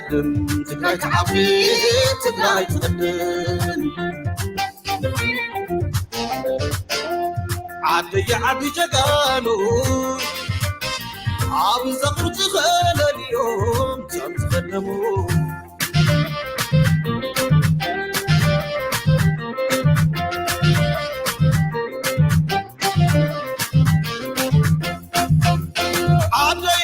تقدم تقراي تعبي تقراي تقدم عدي جقانو عم زقرت خلال اليوم تقدموا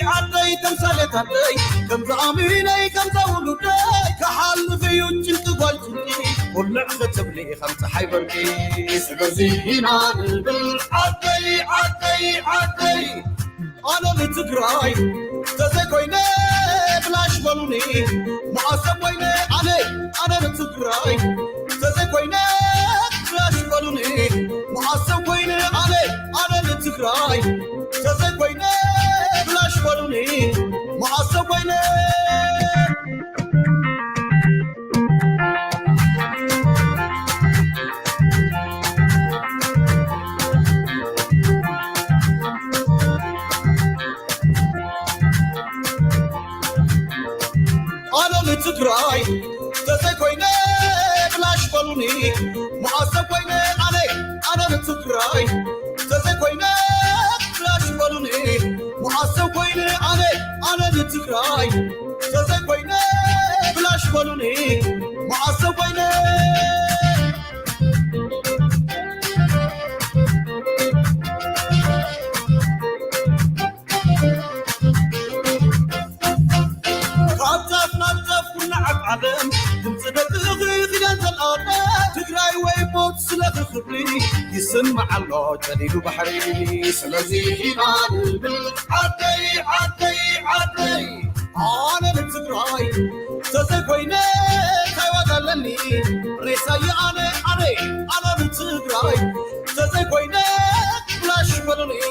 عدي تمثالت عدي كم زعميني كم زولودي كحل في يوجلت قلتني ولع ختبلي خمسة حيبركي سلازينا عدي أنا لتقراي تزكويني بلاش بلوني معصب ويني أنا لتقراي تزكويني بلاش بلوني معصب ويني أنا لتقراي تزكويني بلاش بلوني معصب ويني تقراي تزكويني بلاش بلوني معصب ويني أنا تقراي تزكويني بلاش بلوني معصب ويني أنا تقراي تزكويني بلاش بلوني معصب ويني عدم تمسدك غير الأرض تقراي ويموت سلك خبري يسمع الله جليل بحري سلازي عدي أنا بتقراي تزكويني تايوغلني ريساي أنا بتقراي تزكويني بلاش بلوني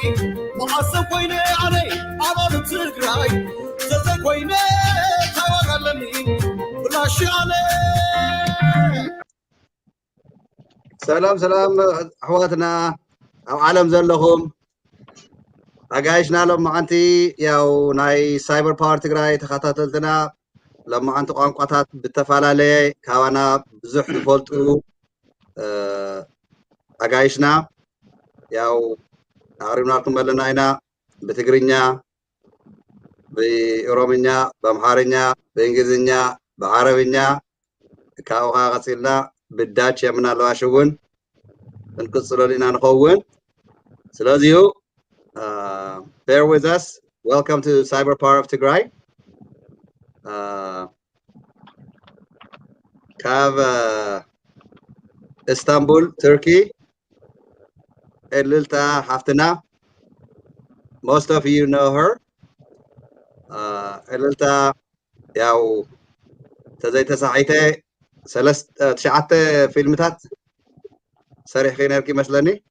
معصب ويني أنا بتقراي تزكويني تايوغلني سلام أحواتنا أو عالم زلهم أجايشنا لما أنتي ياو ناي سايبر بار تقراي تخططلتنا لما أنتو قانقطات بالتفالالي كوانا بزح تفولتو أجايشنا ياو أعرفنا لكم بلنا هنا بتقرينيا بأورومينيا بأمحارينيا بإنجليزينيا بعربينيا كاوها غسيلا بالداتش يمنا الواشون نقصر لنا نخون سلازيو bear with us. Welcome to Cyber Power of Tigray. Kav Istanbul, Turkey. Elilta Haftana. Most of you know her. Elilta ياو تزايت ساعته تشعت فيلمتات سريح خينركي مثلني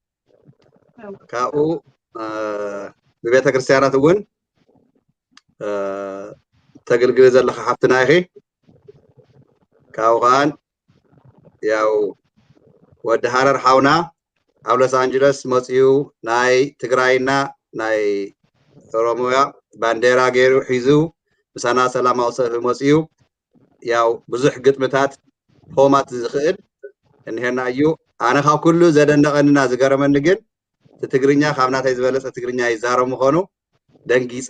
كاو ببيت كريستيانات ون تقلقل زلخ حفتنا اخي كاو غان ياو ود حرر حاونا او لوس انجلوس موسيو ناي تግራይና ناي اورومويا بانديرا غيرو حيزو بسانا سلام اوصف موسيو ياو بزح قطمتات فومات زخيل ان هنا ايو انا خا كله زدنقننا زغرمن ግን ትግርኛ ካብናታይ ዝበለጸ ትግርኛ ይዛረሙ ኾኑ ደንጊጽ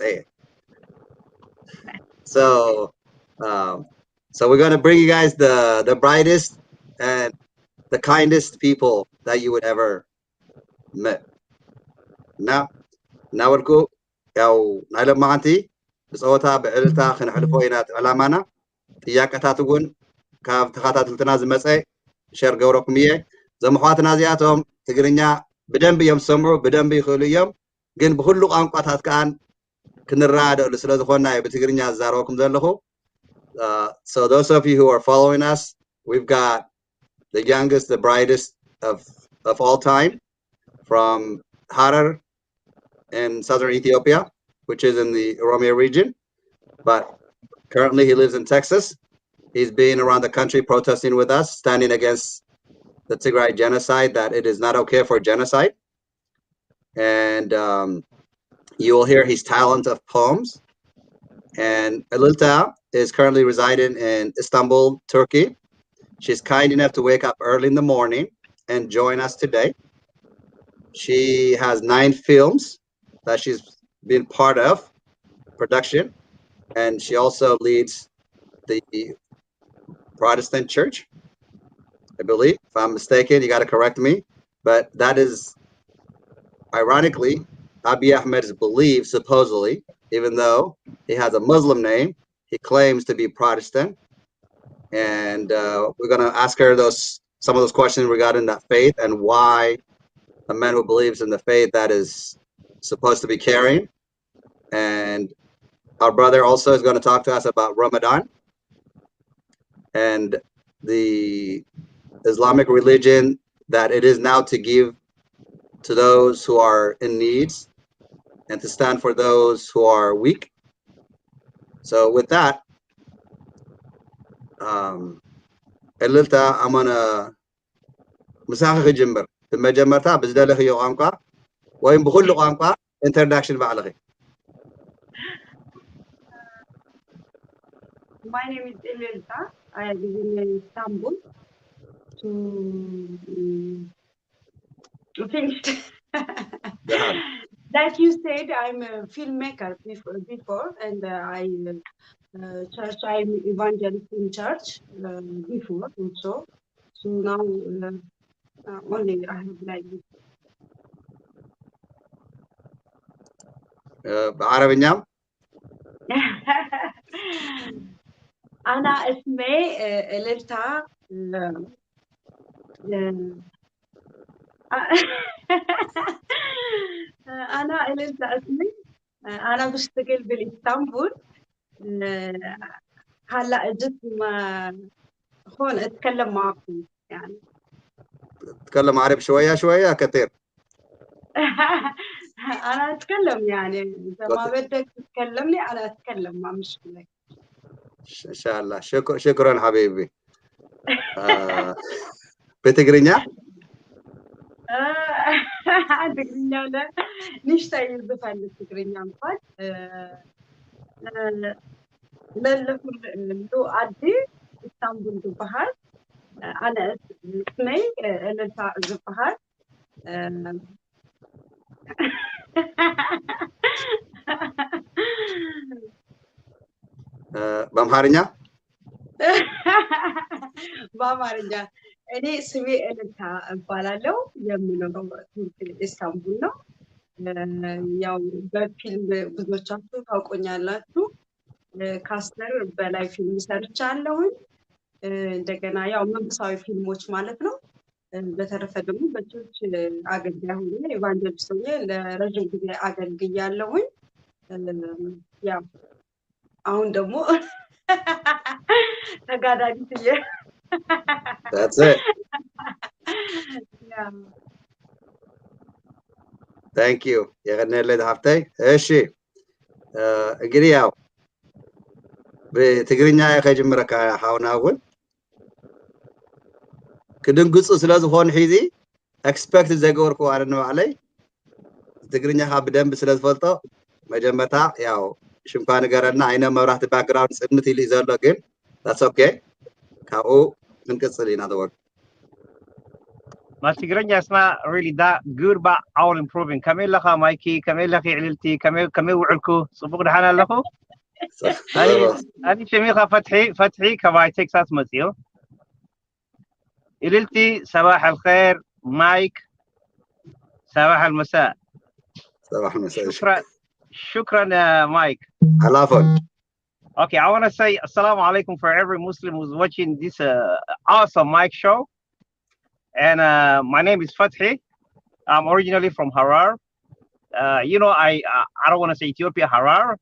so we're going to bring you guys the brightest and the kindest people that you would ever met now ወልኩ ያው ናይለም ማንቲ ብጾታ ብዕልታ ክንሕልፎ ኢና ዓላማና ጥያቄታት እውን ካብ ተኸታተልትና ዝመጸ ሸር ገውረኩም እየ ዘምሓዋትና እዚኣቶም ትግርኛ بدنب يوم سمعوا بدنب يخلوا يوم جن بخلوا قانقات هات كان كنراد ولا سلاد خونا بتقرنيا زاروكم ذلهم. So those of you who are following us, we've got the youngest, the brightest of all time from Harar in southern Ethiopia, which is in the Oromo region. But currently he lives in Texas. He's been around the country protesting with us, standing against the Tigray genocide, that it is not okay for genocide. And you will hear his talent of poems. And Elilta is currently residing in Istanbul, Turkey. She's kind enough to wake up early in the morning and join us today. She has 9 films that she's been part of production, and she also leads the Protestant church, I believe. If I'm mistaken, you got to correct me. But that is, ironically, Abiy Ahmed's belief, supposedly, even though he has a Muslim name, he claims to be Protestant. And we're going to ask her some of those questions regarding that faith and why a man who believes in the faith that is supposed to be carrying. And our brother also is going to talk to us about Ramadan and the Islamic religion that it is now to give to those who are in needs and to stand for those who are weak. So with that, Elilta, I'm gonna مساخ جمبر بما جمرتها بزدله يو قامقا وين بكل قامقا introduction بعلغي. My name is Elilta. I live in Istanbul. To finish, like you said, I'm a filmmaker before and I'm evangelist in church before also. So now only I have like this. بعربي أنا اسمي إليلتا أنا إليلتا اسمي أنا بشتغل بالإسطنبول هلا جيت هون أتكلم معكم يعني. تتكلم عربي شوية كثير. أنا أتكلم يعني إذا ما بدك تتكلمني أنا أتكلم ما مشكلة. إن شاء الله. شكرا حبيبي. بتقرينيا؟ تقرينيا لا نشتاق يزفن التقرينيا مفاد لو عدي إسطنبول زبهار أنا اسمي إليلتا زبهار በአምሃርኛ በአማርኛ እኔ ስሜ ኤልልታ እባላለሁ። የምኖረው ኢስታንቡል ነው። ያው በፊልም ብዙዎቻችሁ ታውቆኛላችሁ። ካስተር በላይ ፊልም ሰርቻለሁኝ። እንደገና ያው መንፈሳዊ ፊልሞች ማለት ነው። በተረፈ ደግሞ በቸርች አገልጋይ ሆኜ ኤቫንጀሊስት ሆኜ ለረጅም ጊዜ አገልግያለሁኝ። ያው አሁን ደግሞ ተጋዳሚ ትዬ That's it. Yeah. Thank you. የቀነለት ሀብታይ እሺ እንግዲህ ያው በትግርኛ ከጀመረካ ሓውና እውን ክድንግፁ ስለዝኾን ሒዚ ኤክስፔክት ዘገበርኩ አለ ነው አለይ ትግርኛ ብደንብ ስለዝፈልጦ መጀመርታ ያው ሽምካ ነገረና አይነ መብራህቲ ባክግራውንድ ጽምት ኢሉ ዘሎ ግን that's okay ካብኡ ክንቅፅል ኢና ተወቅ ما Tigray is not really that good, but all improving. كمل لك مايكي، كمل لك علتي، كمل وعلكو. صبغ دحنا لكو. أنا شميخة فتحي كباي تكساس مسيو. علتي صباح الخير مايك. صباح المساء. صباح المساء. شكرا مايك. عفوا. Okay, I want to say assalamu alaikum for every Muslim who's watching this awesome mic show. And my name is Fathi. I'm originally from Harar. I don't want to say Ethiopia, Harar.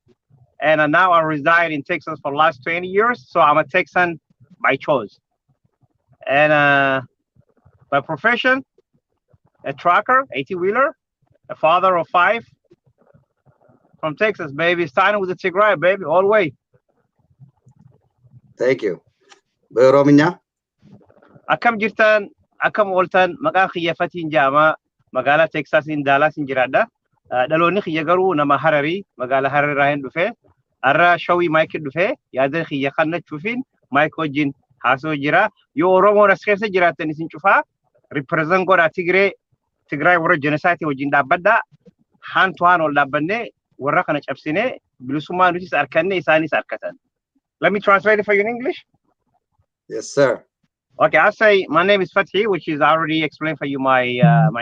And now I reside in Texas for the last 20 years. So I'm a Texan by choice. And by profession, a trucker, 80-wheeler, a father of 5 from Texas, baby. Starting with the Tigray, baby, all the way. Thank you. Oromo. Akam jirtan. Akam oltan maqaa khiyya fatiin jaama magaalaa Texas in Dallas in jiraadha. Dhaloonni khiyya garuu nama Hararii magaalaa Hararii irraa hin dhufe. Arra shawi Mike dufe ya dan khiya khanna chufin Mike wajin haso jira yo Oromo raskesa jira tanisin chufa represent gora Tigray wara genocide wajin dabada han tuan ol dabane wara kana chapsine bilusuma nutis arkanne isani sarkatan. Let me translate it for you in English. Yes, sir. Okay, I say my name is Fatih, which is I already explained for you my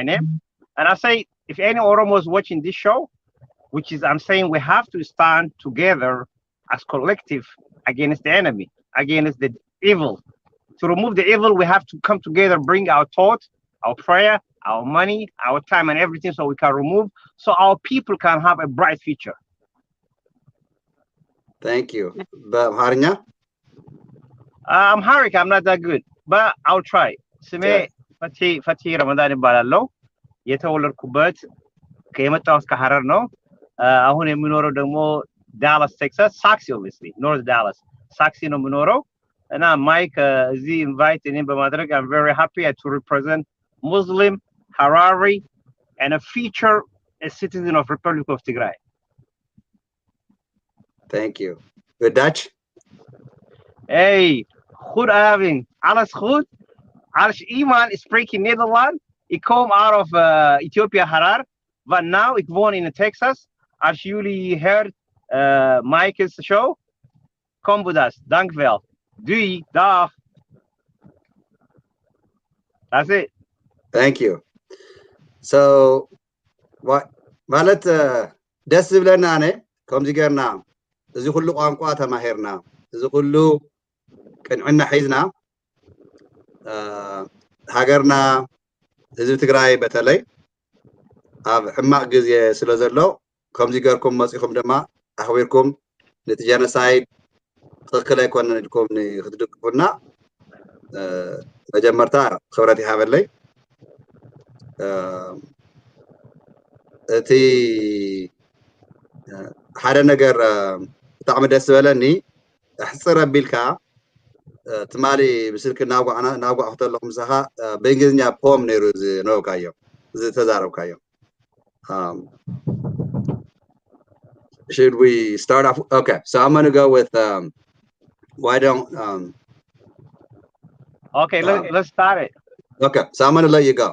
name, and I say if any Oromo is watching this show, which is I'm saying we have to stand together as collective against the enemy, against the evil. To remove the evil, we have to come together, bring our thought, our prayer, our money, our time, and everything, so we can remove, so our people can have a bright future. Thank you. በአማርኛ I'm Harik, I'm not that good, but I'll try. ስሜ ፈቲ ረመዳን ይባላለው። የተወለድኩበት ከየመጣው እስከ ሐረር ነው። አሁን የሚኖረው ደግሞ ዳላስ ቴክሳስ፣ ሳክሲ obviously ኖርዝ ዳላስ ሳክሲ ነው የሚኖረው እና ማይክ እዚህ ኢንቫይት እኔን በማድረግ I'm very happy to represent Muslim Harari and a future a citizen of Republic of Tigray. Thank you. Good Dutch? Hey, goed avond. Alles goed? Als iemand spreekt in Nederland, ik kom out of Ethiopia, Harar, but now ik woon in Texas. Als jullie heard Mike's show, kom with us. Dank wel. Doei, dag. That's it. Thank you. So, what ማለት ደስ ዝብለና ነ ከምዚ ገርና እዚ ኩሉ ቋንቋ ተማሂርና እዚ ኩሉ ቅንዕና ሒዝና ሃገርና ህዝቢ ትግራይ በተለይ ኣብ ሕማቅ ግዜ ስለ ዘሎ ከምዚ ገርኩም መፂኹም ድማ ኣኽቢርኩም ነቲ ጀኖሳይድ ትክክል ኣይኮነን ኢልኩም ክትድግፉና መጀመርታ ክብረት ይሃበለይ እቲ ሓደ ነገር ብጣዕሚ ደስ ዝበለኒ ሕፅር ኣቢልካ ትማሊ ብስልክ ናጓዕኹ ተለኹ ምሳኻ በእንግሊዝኛ ፖም ነይሩ ዝነበብካዮ ዝተዛረብካዮ Should we start off? Okay, so I'm going to go with why don't Okay, let's start it. Okay, so I'm going to let you go.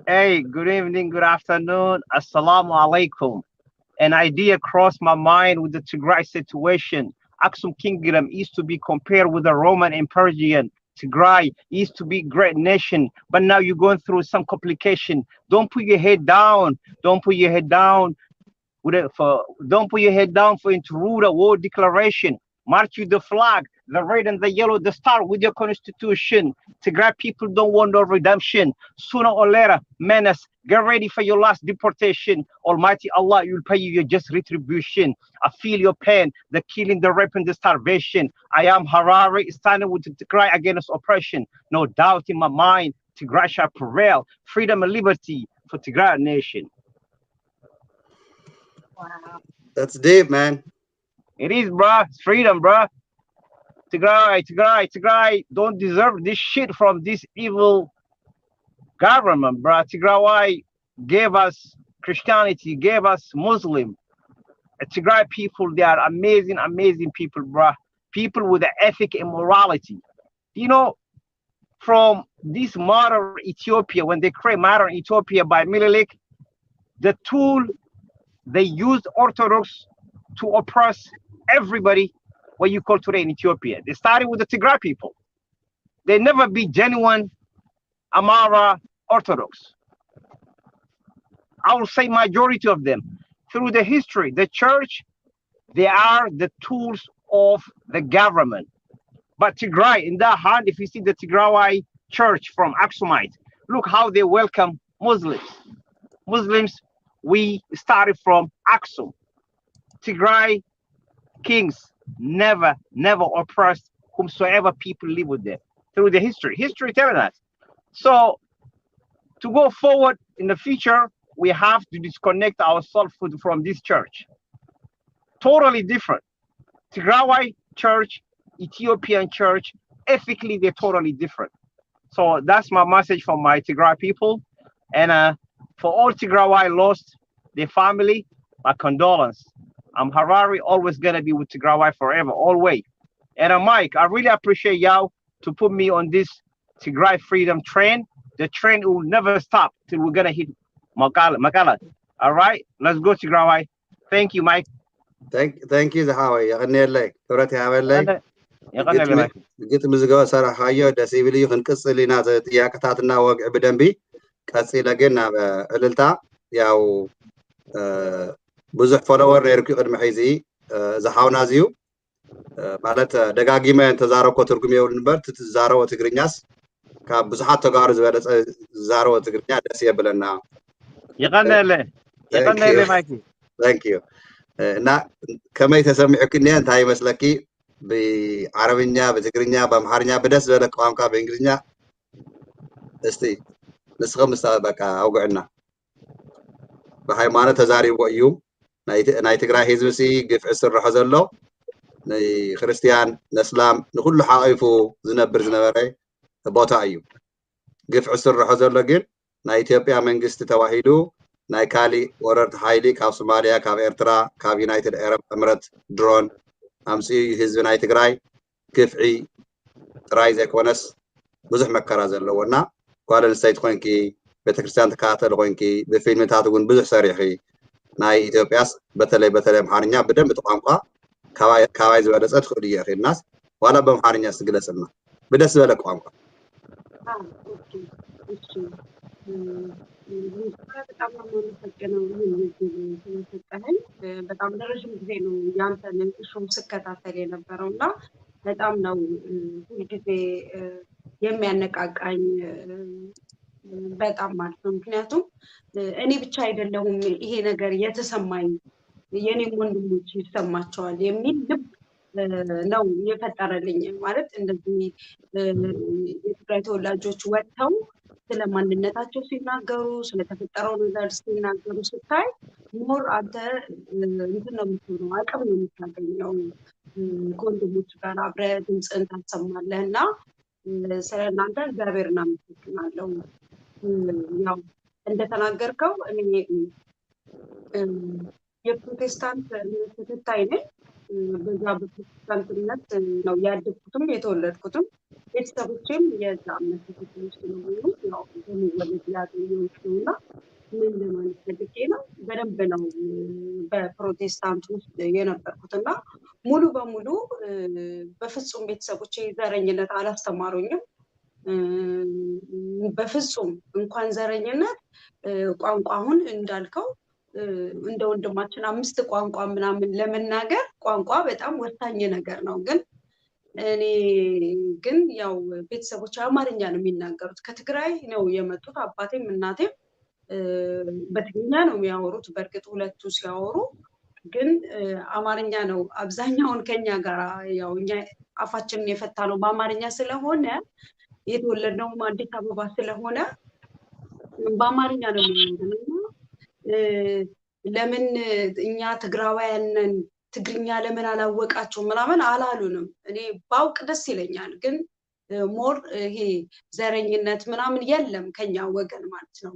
Hey, good evening, good afternoon. Assalamu alaikum. An idea crossed my mind with the Tigray situation. Aksum Kingdom used to be compared with the Roman and Persian. Tigray used to be great nation, but now you're going through some complication. Don't put your head down. Don't put your head down. Don't put your head down for into rule a war declaration. March with the flag, the red and the yellow, the star with your constitution. Tigray people don't want no redemption. Sooner or later, menace, get ready for your last deportation. Almighty Allah, you'll pay you your just retribution. I feel your pain, the killing, the rape, and the starvation. I am Harari, standing with the Tigray against oppression. No doubt in my mind, Tigray shall prevail. Freedom and liberty for Tigray nation. Wow. That's deep, man. It is, bruh. It's freedom, bruh. Tigray don't deserve this shit from this evil government, bruh. Tigray gave us Christianity, gave us Muslim. Tigray people, they are amazing, amazing people, bruh. People with the ethic and morality. You know, from this modern Ethiopia, when they create modern Ethiopia by Menelik, the tool they used Orthodox to oppress everybody, what you call today in Ethiopia. They started with the Tigray people. They never be genuine Amara Orthodox. I will say majority of them. Through the history, the church, they are the tools of the government. But Tigray, in that hand, if you see the Tigray church from Aksumite, look how they welcome Muslims. Muslims, we started from Aksum. Tigray kings never oppressed whomsoever people live with them through the history telling us. So to go forward in the future, we have to disconnect ourselves from this church. Totally different. Tigray church, Ethiopian church, ethically they're totally different. So that's my message for my Tigray people, and for all Tigray lost their family, my condolence. Harari always gonna be with Tigray forever, always. And Mike, I really appreciate y'all to put me on this Tigray freedom train. The train will never stop till we're gonna hit Makala. All right, let's go Tigray. Thank you, Mike. Thank you زحاوي يغني كبرت يا بلي يغني قلت مزقوا صراحة هايو دسيبلي خنقص لنا ጥያቄታትና ወግዕ ብደንቢ ቀፂለ ግን ናብ ዕልልታ ያው ብዙሕ ፎሎወር ነይርኩ ቅድሚ ሕዚ ዝሓውና እዚዩ ማለት ደጋጊመ ተዛረብኮ ትርጉም የብሉ ንበር ትዛረቦ ትግርኛስ ካብ ብዙሓት ተጋሩ ዝበለፀ ዝዛረቦ ትግርኛ ደስ የብለና يغني ማይክ ثانك يو እና ከመይ ተሰሚዑክ እኒአ እንታይ ይመስለኪ ብዓረብኛ ብትግርኛ በአምሓርኛ በደስ ዝበለ ቋንቋ በእንግሊዝኛ እስቲ ንስኹም በቃ አውግዕና ብሃይማኖት ተዛሪቦ እዩ ናይ ትግራይ ህዝቢ ሲ ግፍዒ ዝስርሖ ዘሎ ንክርስቲያን ንእስላም ንኩሉ ሓቂፉ ዝነበረ ቦታ እዩ ግፍዒ ዝስርሖ ዘሎ ግን ናይ ኢትዮጵያ መንግስቲ ተዋሂዱ ናይ ካሊእ ወረርቲ ሓይሊ ካብ ሶማልያ ካብ ኤርትራ ካብ ዩናይትድ አረብ ኤምረት ድሮን ኣምፅኡ ህዝቢ ናይ ትግራይ ግፍዒ ጥራይ ዘይኮነስ ብዙሕ መከራ ዘለዎና ጓል ኣንስተይቲ ኮንኪ ቤተክርስትያን ተከታተል ኮንኪ ብፊልምታት እውን ብዙሕ ሰሪሒ ናይ ኢትዮጵያስ በተለይ ኣምሓርኛ ብደንብ ቋንቋ ካባይ ዝበለፀ ትኽእል እየ ኺልናስ ዋላ በአምሓርኛ ስግለጽልና በደስ ዝበለ ቋንቋ በጣም ነው የምንፈቀነው ስለሰጠኸኝ በጣም ለረጅም ጊዜ ነው ያንተን ሾው ስከታተል የነበረውና በጣም ነው ሁልጊዜ የሚያነቃቃኝ በጣም ማለት ነው ምክንያቱም እኔ ብቻ አይደለሁም ይሄ ነገር የተሰማኝ የኔም ወንድሞች ይሰማቸዋል የሚል ልብ ነው የፈጠረልኝ ማለት እንደዚህ የትግራይ ተወላጆች ወጥተው ስለ ማንነታቸው ሲናገሩ ስለተፈጠረው ነገር ሲናገሩ ስታይ ሞር አንተ እንትን ነው የምትሆነው አቅም ነው የምታገኘው ከወንድሞች ጋር አብረህ ድምፅህን ታሰማለህና ስለእናንተ እግዚአብሔርን አመሰግናለሁ ያው እንደተናገርከው እኔ የፕሮቴስታንት ተከታይ ነኝ በዛ በፕሮቴስታንትነት ነው ያደግኩትም የተወለድኩትም ቤተሰቦቼም የዛ እምነት ተከታዮች ስለሆኑ ያው በመወለድ ያገኘሁት ነውና ምን ለማለት ፈልጌ ነው በደንብ ነው በፕሮቴስታንት ውስጥ የነበርኩትና ሙሉ በሙሉ በፍጹም ቤተሰቦቼ ዘረኝነት አላስተማሩኝም በፍጹም እንኳን ዘረኝነት ቋንቋ አሁን እንዳልከው እንደ ወንድማችን 5 ቋንቋ ምናምን ለመናገር ቋንቋ በጣም ወሳኝ ነገር ነው እኔ ግን ያው ቤተሰቦች አማርኛ ነው የሚናገሩት ከትግራይ ነው የመጡት አባቴም እናቴም በትግርኛ ነው የሚያወሩት በርግጥ ሁለቱ ሲያወሩ ግን አማርኛ ነው አብዛኛውን ከኛ ጋር ያው እኛ አፋችንን የፈታ ነው በአማርኛ ስለሆነ የተወለድነው አዲስ አበባ ስለሆነ በአማርኛ ነው የሚናገሩት ለምን እኛ ትግራዋያንን ትግርኛ ለምን አላወቃቸው ምናምን አላሉንም እኔ ባውቅ ደስ ይለኛል ግን ሞር ይሄ ዘረኝነት ምናምን የለም ከኛ ወገን ማለት ነው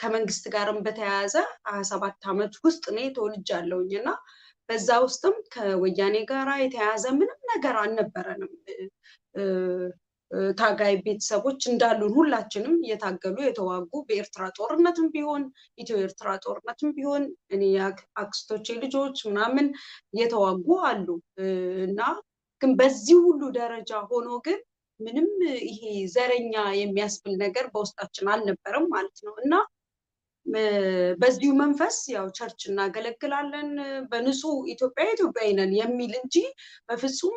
ከመንግስት ጋርም በተያያዘ 27 አመት ውስጥ እኔ ተወልጃለሁኝና በዛ ውስጥም ከወያኔ ጋራ የተያያዘ ምንም ነገር አልነበረንም ታጋይ ቤተሰቦች እንዳሉን ሁላችንም የታገሉ የተዋጉ በኤርትራ ጦርነትም ቢሆን ኢትዮ ኤርትራ ጦርነትም ቢሆን እኔ አክስቶቼ ልጆች ምናምን የተዋጉ አሉ እና ግን በዚህ ሁሉ ደረጃ ሆኖ ግን ምንም ይሄ ዘረኛ የሚያስብል ነገር በውስጣችን አልነበረም ማለት ነው እና በዚሁ መንፈስ ያው ቸርች እናገለግላለን በንጹህ ኢትዮጵያዊ ነን የሚል እንጂ በፍጹም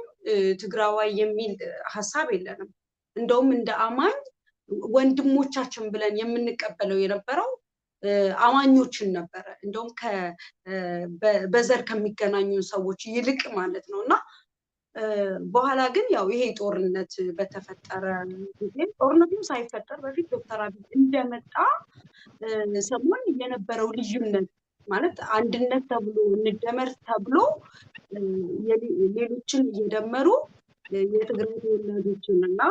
ትግራዋይ የሚል ሐሳብ የለንም እንደውም እንደ አማኝ ወንድሞቻችን ብለን የምንቀበለው የነበረው አማኞችን ነበረ እንደውም በዘር ከሚገናኙ ሰዎች ይልቅ ማለት ነውና በኋላ ግን ያው ይሄ ጦርነት በተፈጠረ ጊዜ ጦርነቱ ሳይፈጠር በፊት ዶክተር አብይ እንደመጣ ሰሞን የነበረው ልዩነት ማለት አንድነት ተብሎ እንደመር ተብሎ ሌሎችን እየደመሩ የትግራይ ተወላጆችንና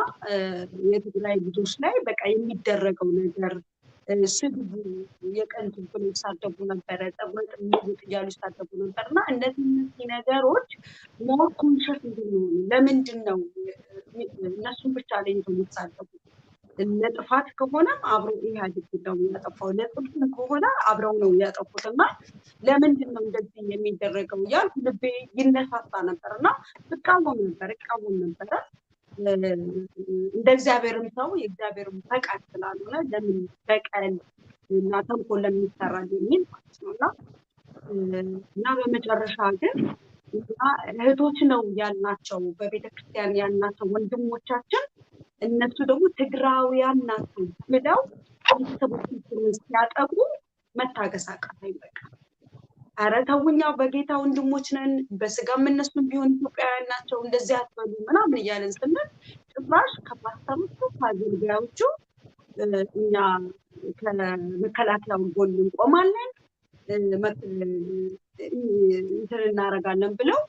የትግራይ ልጆች ላይ በቃ የሚደረገው ነገር ስድቡ የቀን ብሎ ይሳደቡ ነበረ፣ ጠብረጥ የሚሉት እያሉ ይሳደቡ ነበር። እና እነዚህ ነገሮች ሞር ኮንሸስ እንድንሆኑ ለምንድን ነው እነሱን ብቻ ላይ የሚሳደቡ? ለጥፋት ከሆነም አብረው ኢህአዴግ ነው ያጠፋው፣ ለጥፋት ከሆነ አብረው ነው ያጠፉት። እና ለምንድን ነው እንደዚህ የሚደረገው እያልኩ ልቤ ይነሳሳ ነበር እና እቃወም ነበረ። እንደ እግዚአብሔርም ሰው የእግዚአብሔርም ፈቃድ ስላልሆነ ለምን በቀል እና ተንኮል ለምን ይሰራል የሚል ማለት ነው። እና በመጨረሻ ግን እህቶች ነው ያልናቸው በቤተክርስቲያን ያልናቸው ወንድሞቻችን እነሱ ደግሞ ትግራውያን ናቸው ብለው ቤተሰቦቻችንን ሲያጠቁ መታገስ አቃተኝ። በቃ ኧረ ተውኛ፣ በጌታ ወንድሞች ነን፣ በስጋም እነሱም ቢሆን ኢትዮጵያውያን ናቸው፣ እንደዚህ አትበሉ ምናምን እያለን ስንል ጭራሽ ከፓስተሮቹ ከአገልጋዮቹ እኛ ከመከላከያው ጎን እንቆማለን እንትን እናደርጋለን ብለው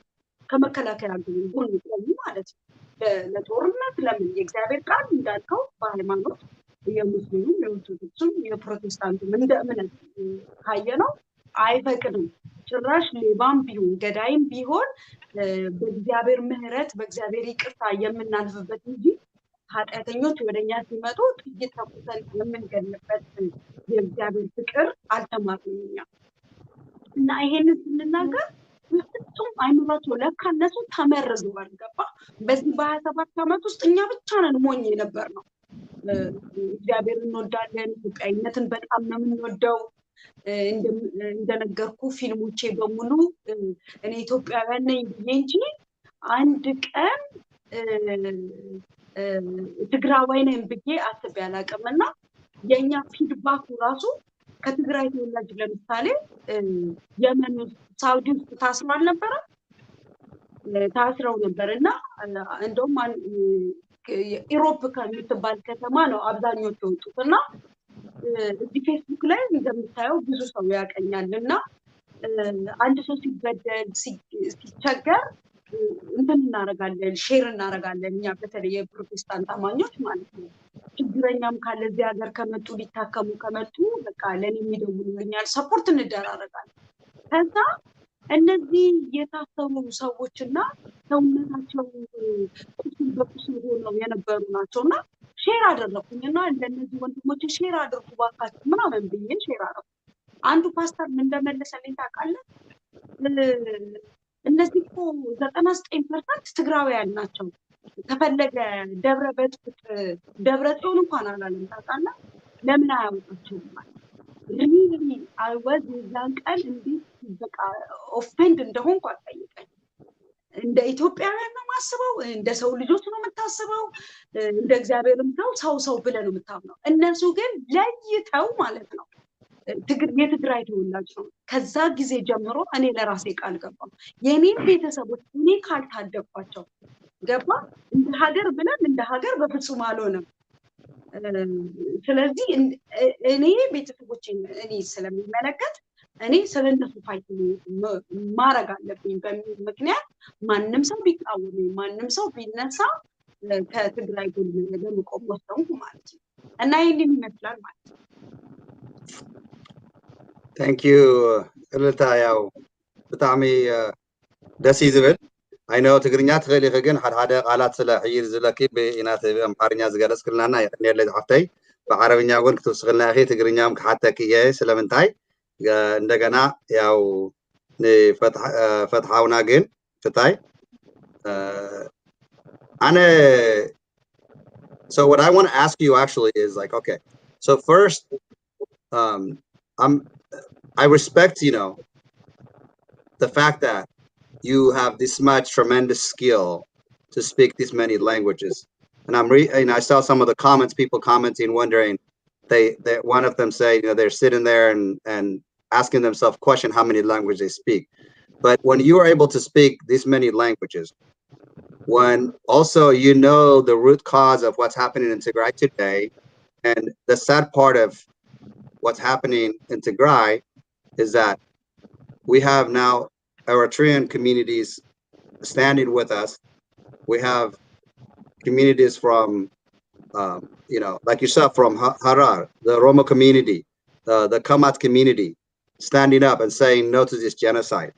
ከመከላከያ ጎን ቆሙ ማለት ነው። ለጦርነት ለምን? የእግዚአብሔር ቃል እንዳልከው በሃይማኖት የሙስሊሙም የኦርቶዶክሱም የፕሮቴስታንቱም እንደ እምነት ካየነው አይፈቅድም። ጭራሽ ሌባም ቢሆን ገዳይም ቢሆን በእግዚአብሔር ምሕረት በእግዚአብሔር ይቅርታ የምናልፍበት እንጂ ኃጢአተኞች ወደኛ ሲመጡ ጥይት ተኩሰን የምንገልበት የእግዚአብሔር ፍቅር አልተማርንም እኛ። እና ይሄንን ስንናገር ፍጹም አይምሯቸው ለካ እነሱ ተመርዘዋል። ገባ? በዚህ በ27 ዓመት ውስጥ እኛ ብቻ ነን ሞኝ የነበር ነው። እግዚአብሔር እንወዳለን፣ ኢትዮጵያዊነትን በጣም ነው የምንወደው። እንደነገርኩ ፊልሞቼ በሙሉ እኔ ኢትዮጵያውያን ነኝ ብዬ እንጂ አንድ ቀን ትግራዋይ ነኝ ብዬ አስቤ አላውቅም። እና የእኛ ፊድባኩ ራሱ ከትግራይ ተወላጅ ለምሳሌ የመን ውስጥ ሳውዲ ውስጥ ታስሮ አልነበረ? ታስረው ነበር። እና እንደውም ኢሮፕ ከምትባል ከተማ ነው አብዛኞቹ የወጡት። እና እዚህ ፌስቡክ ላይ እንደምታየው ብዙ ሰው ያቀኛል። እና አንድ ሰው ሲበደል ሲቸገር እንትን እናደርጋለን፣ ሼር እናደርጋለን። እኛ በተለይ የፕሮቴስታንት አማኞች ማለት ነው። ችግረኛም ካለ እዚህ ሀገር ከመጡ ሊታከሙ ከመጡ በቃ ለኔ የሚደውሉልኛል፣ ሰፖርት እንደራረጋለን። ከዛ እነዚህ የታሰሩ ሰዎችና ሰውነታቸው ቁስል በቁስል ሆነው የነበሩ ናቸው። እና ሼር አደረኩኝና ለእነዚህ ወንድሞች ሼር አድርጉ ባካችሁ ምናምን ብዬ ሼር አደረኩ። አንዱ ፓስተር ምን እንደመለሰልኝ ታውቃለህ? እነዚህ እኮ 99% ትግራውያን ናቸው፣ ከፈለገ ደብረ ጽዮን እንኳን አላለም ታውቃለህ፣ ለምን አያወጣቸውም ማለት ሪሊ አይወዝ የዛን ቀን እንዴት በቃ ኦፌንድ እንደሆንኩ አልጠይቀኝ። እንደ ኢትዮጵያውያን ነው የማስበው፣ እንደ ሰው ልጆች ነው የምታስበው፣ እንደ እግዚአብሔርም ሰው ብለህ ነው የምታምነው። እነሱ ግን ለይተው ማለት ነው የትግራይ ተወላጅ ነው። ከዛ ጊዜ ጀምሮ እኔ ለራሴ ቃል ገባሁ፣ የኔን ቤተሰቦች እኔ ካልታደግኳቸው ገባ እንደ ሀገር ብለን እንደ ሀገር በፍጹም አልሆነም። ስለዚህ እኔ ቤተሰቦቼን እኔ ስለሚመለከት እኔ ስለነሱ ፋይት ማድረግ አለብኝ በሚል ምክንያት ማንም ሰው ቢቃወም ማንም ሰው ቢነሳ ከትግራይ ጎን ለመቆም ወሰንኩ ማለት ነው። እና ይህንን ይመስላል ማለት ነው። ታንክ ዩ እልልታ። ያው ብጣዕሚ ደስ ዝብል አይኖ ትግርኛ ትኽእል ኢኺ ግን ሓደ ቃላት ስለ ሕይር ዝለኪ ብኢናት ኣምሓርኛ ዝገለጽ ክልናና የቅኒየለ ዝሓፍተይ ብዓረብኛ እውን ክትውስኽልና ኢኺ ትግርኛም ክሓተክ እየ ስለምንታይ እንደገና ያው ንፈትሓውና ግን ፍታይ ኣነ so what I want to ask you actually is like, okay, so first I respect, you know, the fact that you have this much tremendous skill to speak this many languages. And I saw some of the comments, people commenting, wondering, they one of them say, you know, they're sitting there and asking themselves question how many languages they speak. But when you are able to speak this many languages, when also you know the root cause of what's happening in Tigray today, and the sad part of what's happening in Tigray is that we have now Eritrean communities standing with us. We have communities from you know, like yourself from Harar, the Oromo community, the Kamat community, standing up and saying no to this genocide.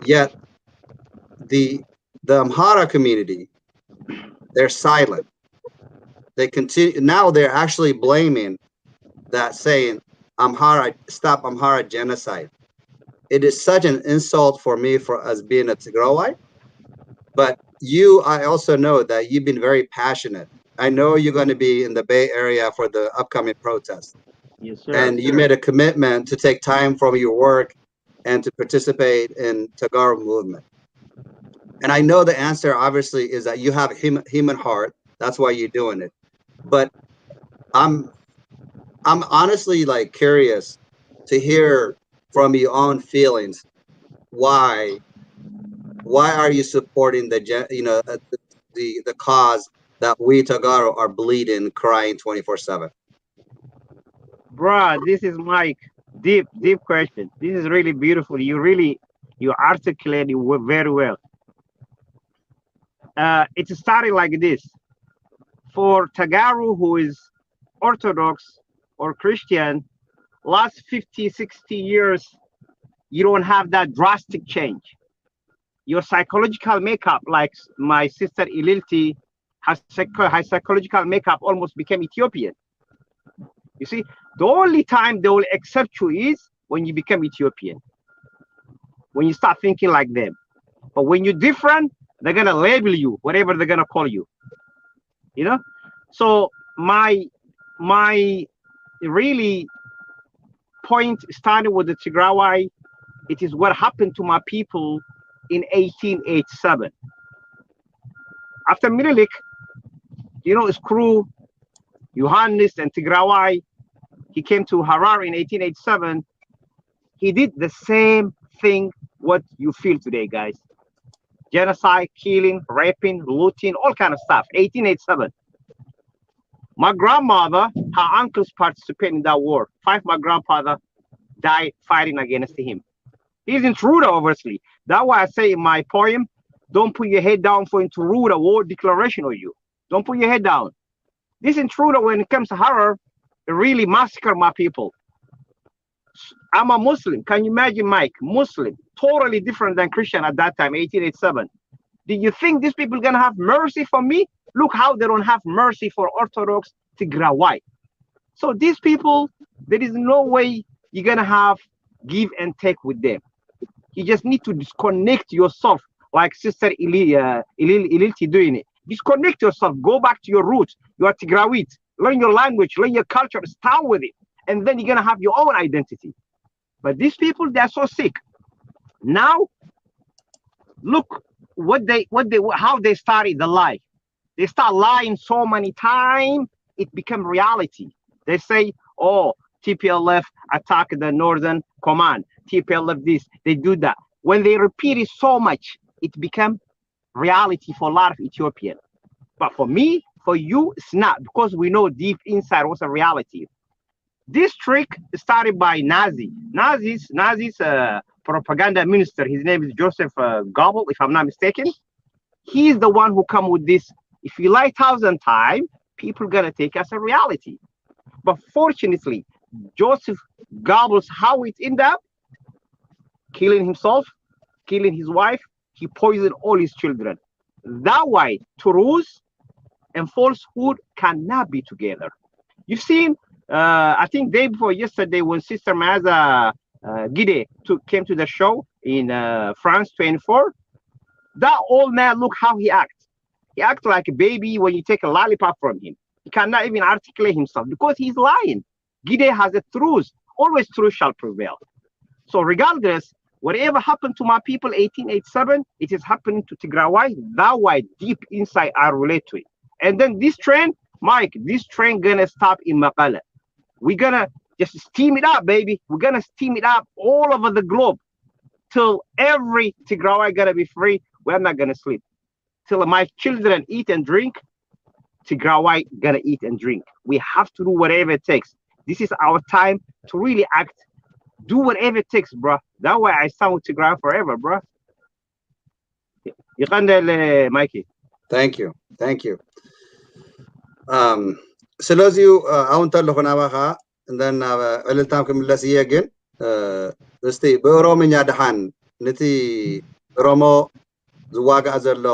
Yet the Amhara community, they're silent. They continue now. They're actually blaming that, saying stop Amhara genocide. It is such an insult for me as being a Tigray. But I also know that you've been very passionate. I know you're going to be in the Bay Area for the upcoming protest. Yes, sir. And you made a commitment to take time from your work and to participate in Tigray movement. And I know the answer obviously is that you have a human heart. That's why you're doing it. But I'm honestly like curious to hear from your own feelings. Why are you supporting the cause that we Tagaro are bleeding, crying 24/7? Bruh, this is Mike. Deep question. This is really beautiful. You articulate it very well. It started like this. For Tagaro, who is Orthodox or Christian, last 50, 60 years, you don't have that drastic change. Your psychological makeup, like my sister Ililti, her psychological makeup almost became Ethiopian. You see, the only time they will accept you is when you become Ethiopian, when you start thinking like them. But when you're different, they're gonna label you, whatever they're gonna call you. You know? So my really point starting with the Tigray, it is what happened to my people in 1887. After Menelik, you know, his crew, Yohannes and Tigray, he came to Harar in 1887. He did the same thing what you feel today, guys. Genocide, killing, raping, looting, all kind of stuff. 1887. My grandmother, her uncles participated in that war. 5 my grandfather died fighting against him. He's intruder, obviously. That's why I say in my poem, don't put your head down for intruder, war declaration of you. Don't put your head down. This intruder, when it comes to Harar, it really massacred my people. I'm a Muslim. Can you imagine, Mike? Muslim, totally different than Christian at that time, 1887. Did you think these people are going to have mercy for me? Look how they don't have mercy for Orthodox Tigray. So these people, there is no way you're going to have give and take with them. You just need to disconnect yourself, like Sister Ililti doing it. Disconnect yourself. Go back to your roots. You are Tigrawit. Learn your language. Learn your culture. Start with it. And then you're going to have your own identity. But these people, they are so sick. Now, look how they started the lie. They start lying so many times, it become reality. They say, oh, TPLF attacked the Northern Command. TPLF this, they do that. When they repeat it so much, it become reality for a lot of Ethiopians. But for me, for you, it's not, because we know deep inside what's a reality. This trick started by Nazis propaganda minister. His name is Joseph Goebbels, if I'm not mistaken. He's the one who come with this. If you lie 1,000 times, people gonna take as a reality. But fortunately, Joseph Goebbels, how it ended up? Killing himself, killing his wife. He poisoned all his children. That way, truth and falsehood cannot be together. You've seen, I think day before yesterday, when Sister Maza Gide came to the show in France 24, that old man, look how he acts. He acts like a baby when you take a lollipop from him. He cannot even articulate himself because he's lying. Gide has a truth. Always truth shall prevail. So regardless, whatever happened to my people 1887, it is happening to Tigray. That why deep inside I relate to it. And then this train, Mike, this train gonna stop in Mekelle. We're gonna just steam it up, baby. We're gonna steam it up all over the globe till every Tigray gonna be free. We're not gonna sleep. Till my children eat and drink, Tigray gonna eat and drink. We have to do whatever it takes. This is our time to really act. Do whatever it takes, bro. That's why I stand with Tigray forever, bro. You can, Mikey. Thank you. Thank you. ስለዚህ አሁን ተለኹና ባኻ እንደና ዕልልታም ክምለስ እየ ግን እስቲ ብኦሮምኛ ድሓን ነቲ ኦሮሞ ዝዋጋእ ዘሎ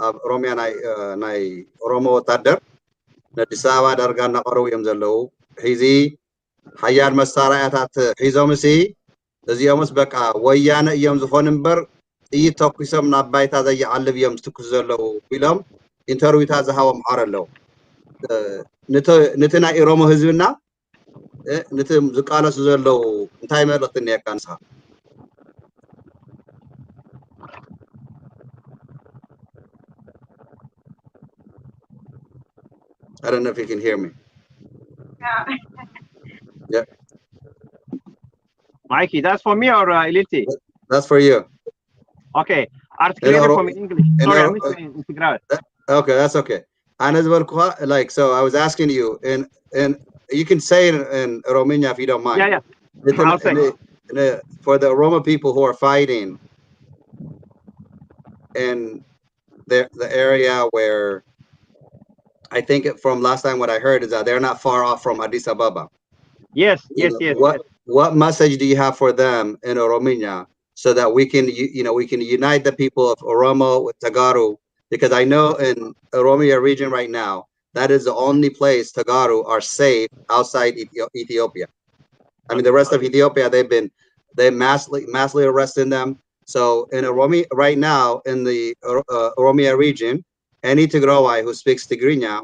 ኣብ ኦሮምያ ናይ ኦሮሞ ወታደር ንአዲስ አበባ ዳርጋ እናቀረቡ እዮም ዘለው ሒዚ ሓያል መሳርያታት ሒዞምሲ እዚኦምስ በቃ ወያነ እዮም ዝኾኑ እምበር ጥይት ተኩሶም ናብ ባይታ ዘየዓልብ እዮም ዝትኩስ ዘለው ኢሎም ኢንተርቪውታት ዝሃቦም ሓር ኣለው ነቲ ናይ ኦሮሞ ህዝብና ነቲ ዝቃለሱ ዘለው እንታይ መልእኽቲ እኒአካ ንስኻ? I don't know if you can hear me. Yeah. Mikey, that's for me or Iliti? That's for you. Okay. Articulate for me in English. Sorry, I'm listening in Tigray. Okay, that's okay. Like, so I was asking you, and you can say it in Romania if you don't mind. Yeah. I'll say. For the Oromo people who are fighting in the area where I think from last time what I heard is that they're not far off from Addis Ababa. Yes. What message do you have for them in Oromia so that we can unite the people of Oromo with Tagaru? Because I know in Oromia region right now, that is the only place Tagaru are safe outside Ethiopia. I mean, the rest of Ethiopia, they massively arresting them. So in Oromia right now, in the Oromia region, any Tigray who speaks Tigrinya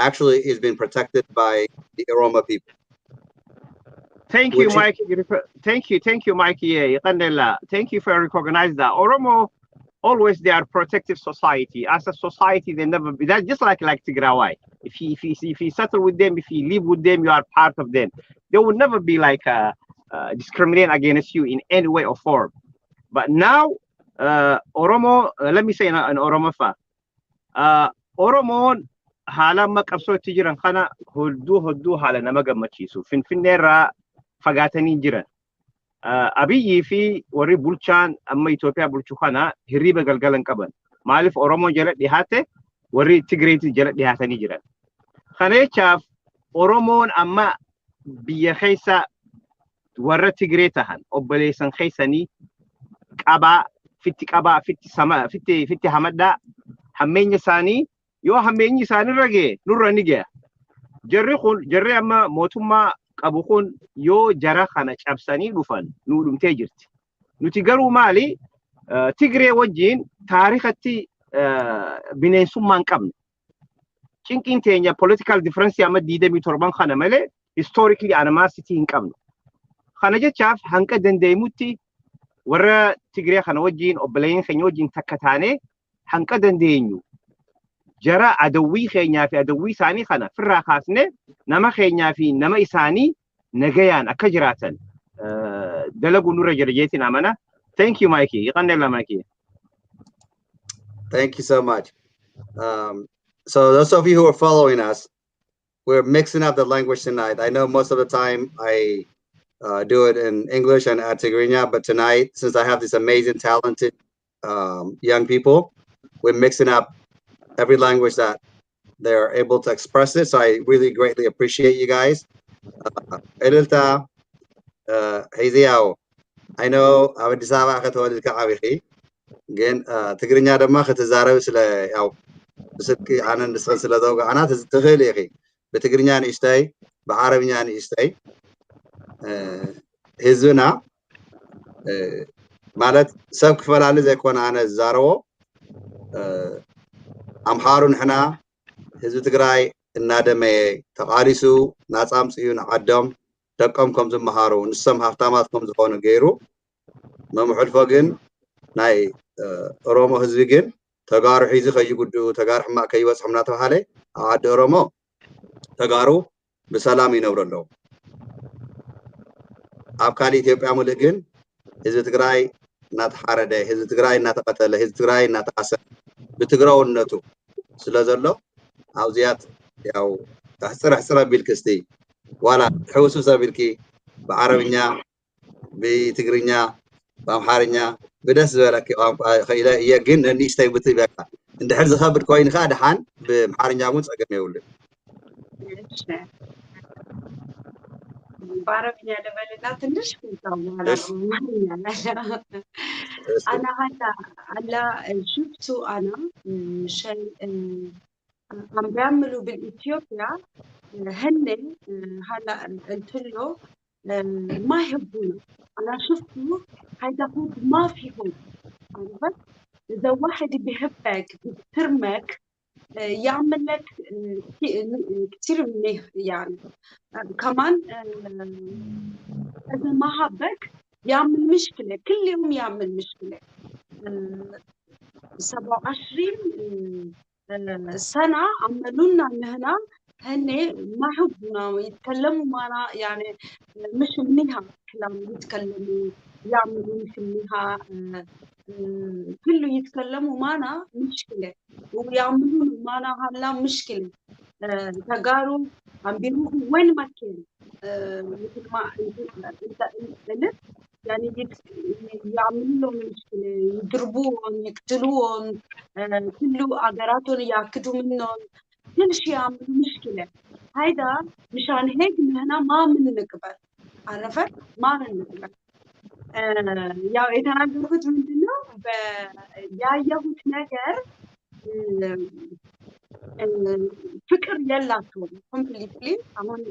actually is being protected by the Oromo people. Thank you, Mikey. Thank you, Mikey. Thank you for recognizing that. Oromo, always they are protective society. As a society, they never be that. Just like Tigray. If you settle with them, if you live with them, you are part of them. They will never be like discriminate against you in any way or form. But now, Oromo, let me say an Oromo fa. Oromo hala makabso tijiran kana hoddu hala namagamachisu finfinera fagatani jiran abiyi fi wari bulchan amma Ethiopia bulchu kana hiriba galgalan qaban malif Oromo jala dihate wari Tigray jala dihatani jiran khanechaf Oromon amma biya khaysa warra Tigray tahan obalesan khaysani qaba fitti sama fitti hamada hammenya sani yo hammenya sani rage nurranige jarri amma motuma qabukun yo jara khana cabsani dufan nudumte jirti nuti garu mali Tigray wajin tarikhati bineensumman qabn cinqin teenya political difference amma didemi torban khana male historically animosity in qabn khana jechaf hanqa dandeemutti warra Tigray khana wajin oblayn khanya wajin takkatane hanqa dandeenyu jara adawi khenya fi adawi sani khana firra khasne nama khenya fi nama isani nagayan akajratan dalagu nura jarjetina mana. Thank you, Mikey. Mikey. Thank you so much. So those of you who are following us, we're mixing up the language tonight. I know most of the time I do it in English and at Tigrinya, but tonight, since I have these amazing, talented young people, we're mixing up every language that they're able to express it. So I really greatly appreciate you guys. Edilta, Haziao, I know Addis Ababa katawalid ka abixi. Again, Tigrinya dama khatazaraw sila yaw. Bisaki anan nisqan sila dawga ana taztagili akhi. Bitigrinya ni istay, بعربيnya ni istay. ህዝብና ማለት ሰብ ክፈላለ ዘይኮነ ኣነ ዝዛረቦ ኣምሓሩ ንሕና ህዝቢ ትግራይ እናደመየ ተቃሊሱ ናጻምጽዩ ንዓዶም ደቆም ከም ዝመሃሩ ንሶም ሃፍታማት ከም ዝኾኑ ገይሩ መምሕልፎ ግን ናይ ኦሮሞ ህዝቢ ግን ተጋሩ ሒዙ ከይጉዱ ተጋሩ ሕማቅ ከይበጽሖም እናተባሃለ ኣብ ዓዲ ኦሮሞ ተጋሩ ብሰላም ይነብሩ ኣለዉ ኣብ ካሊ ኢትዮጵያ ሙሉእ ግን ህዝቢ ትግራይ እናተሓረደ ህዝቢ ትግራይ እናተቀተለ ህዝቢ ትግራይ እናተቃሰለ ብትግራውነቱ ስለዘሎ ኣብዚያት ያው ሕፅረ ቢልክስቲ ዋላ ሕውሱ ሰቢልኪ ብዓረብኛ ብትግርኛ በአምሓርኛ ብደስ ዝበለኪ ኸኢለ እየ ግን ንእሽተይ ብትበቃ እንድሕር ዝኸብድ ኮይኑ ከዓ ድሓን ብአምሓርኛ እውን ፀገም የብሉን بعرف يا لبلنا تندش كنت أنا هلا شفته أنا شيء عم بيعملوا بالإثيوبيا هن هلا قلت له ما يحبونا أنا شفته هيدا هو ما في هو عرفت إذا واحد بيحبك بيحترمك يعمل لك كثير منيح يعني كمان إذا ما حبك يعمل مشكلة كل يوم يعمل مشكلة 27 سنة عملوا لنا هنا هن ما حبنا يتكلموا معنا يعني مش منيها كلام يتكلموا يعملوا مش منيها كله يتكلموا معنا مشكلة ويعملوا معنا هلا مشكلة تجارب عم بيروحوا وين ما كان مثل ما انت يعني يعملوا لهم مشكلة يضربوهم يقتلوهم كله عقاراتهم ياكدوا منهم كل شيء يعملوا مشكلة هيدا مشان هيك نحن ما بنقبل عرفت ما بنقبل يا የተናገርኩት ምንድነው ያየሁት ነገር ፍቅር የላቸውም ኮምፕሊትሊ አሁን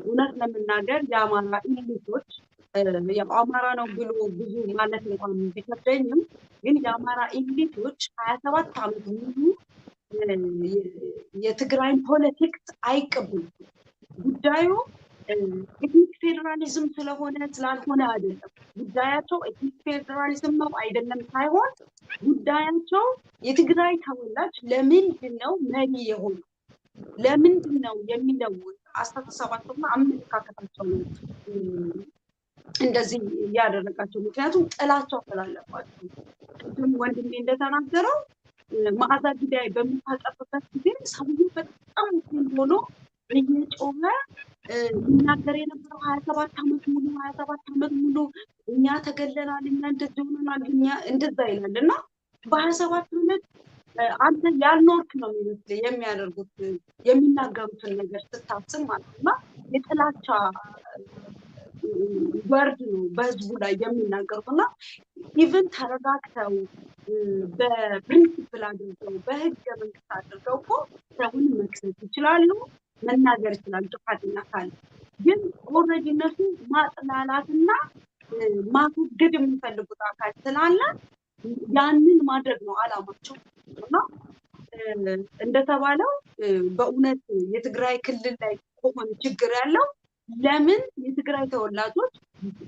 እውነት ለመናገር የአማራ ኢሊቶች የአማራ ነው ብሎ ብዙ ማለት እንኳን ቢከብደኝም ግን የአማራ ኢሊቶች 27 ዓመት ሙሉ የትግራይን ፖለቲክስ አይቀበሉም ጉዳዩ ኤትኒክ ፌደራሊዝም ስለሆነ ስላልሆነ አይደለም ጉዳያቸው ኤትኒክ ፌደራሊዝም ነው አይደለም ሳይሆን ጉዳያቸው የትግራይ ተወላጅ ለምንድን ነው መሪ የሆነው ለምንድን ነው የሚለው አስተሳሰባቸውና አመለካከታቸው ነው እንደዚህ ያደረጋቸው ምክንያቱም ጥላቸው ስላለባቸው ቅድም ወንድሜ እንደተናገረው መዓዛ ጊዳይ በሚታጠፍበት ጊዜ ሰውዬው በጣም ሆኖ እየጮኸ ይናገር የነበረው 27 ዓመት ሙሉ እኛ ተገለናል እኛ እንደዚህ ሆነናል እኛ እንደዛ ይላልና በ27 ዓመት አንተ ያልኖርክ ነው የሚመስለው የሚያደርጉት የሚናገሩትን ነገር ስታስብ ማለት ነው የጥላቻ ወርድ ነው በህዝቡ ላይ የሚናገሩትና ኢቭን ተረጋግተው በፕሪንሲፕል አድርገው በህገ መንግስት አድርገው እኮ ሰውን መክሰስ ይችላሉ መናገር ይችላሉ ጥፋተኛ ካለ ግን ኦልሬዲ እነሱ ማጥላላትና ማስወገድ የሚፈልጉት አካል ስላለ ያንን ማድረግ ነው አላማቸው እና እንደተባለው በእውነት የትግራይ ክልል ላይ ከሆነ ችግር ያለው ለምን የትግራይ ተወላጆች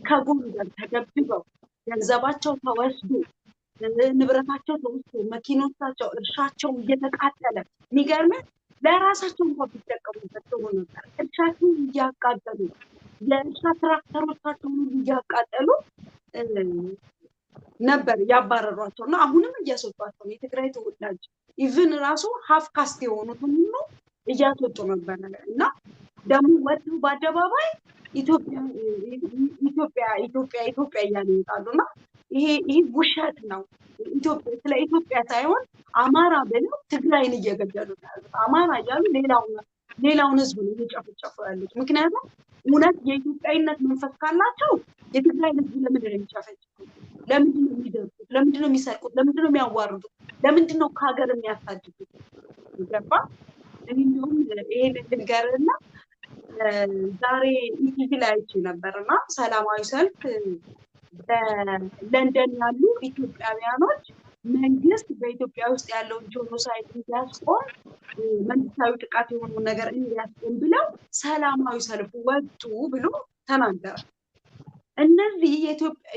ከጎንደር ተደብድበው ገንዘባቸው ተወስዶ ንብረታቸው ተወስዶ መኪኖቻቸው እርሻቸው እየተቃጠለ የሚገርም ለራሳቸው እንኳን ቢጠቀሙበት ጥሩ ነበር እርሻቸውን እያቃጠሉ የእርሻ ትራክተሮቻቸውን እያቃጠሉ ነበር ያባረሯቸውና አሁንም እያስወጧቸው የትግራይ ተወላጅ ኢቭን ራሱ ሀፍ ካስት የሆኑት ሁሉ እያስወጡ ነበር እና ደግሞ ወጥተው በአደባባይ ኢትዮጵያ እያሉ ይወጣሉና ይሄ ውሸት ነው ኢትዮጵያ ስለ ኢትዮጵያ ሳይሆን አማራ ብለው ትግራይን እየገደሉ ነው አማራ እያሉ ሌላውን ህዝብ ነው እየጨፈጨፉ ያሉት ምክንያቱም እውነት የኢትዮጵያዊነት መንፈስ ካላቸው የትግራይ ህዝብ ለምንድን ነው የሚጨፈጭፉት ለምንድን ነው የሚደርሱት ለምንድን ነው የሚሰርቁት ለምንድን ነው የሚያዋርዱት ለምንድን ነው ከሀገር የሚያሳድዱት ይገባ እንዲሁም ይሄን ልንገርና ዛሬ ኢቲቪ ላይ አይቼ ነበርና ሰላማዊ ሰልፍ በለንደን ያሉ ኢትዮጵያውያኖች መንግስት በኢትዮጵያ ውስጥ ያለውን ጄኖሳይድ እንዲያስቆም መንግስታዊ ጥቃት የሆነው ነገር እንዲያስቆም ብለው ሰላማዊ ሰልፍ ወጡ ብሎ ተናገረ እነዚህ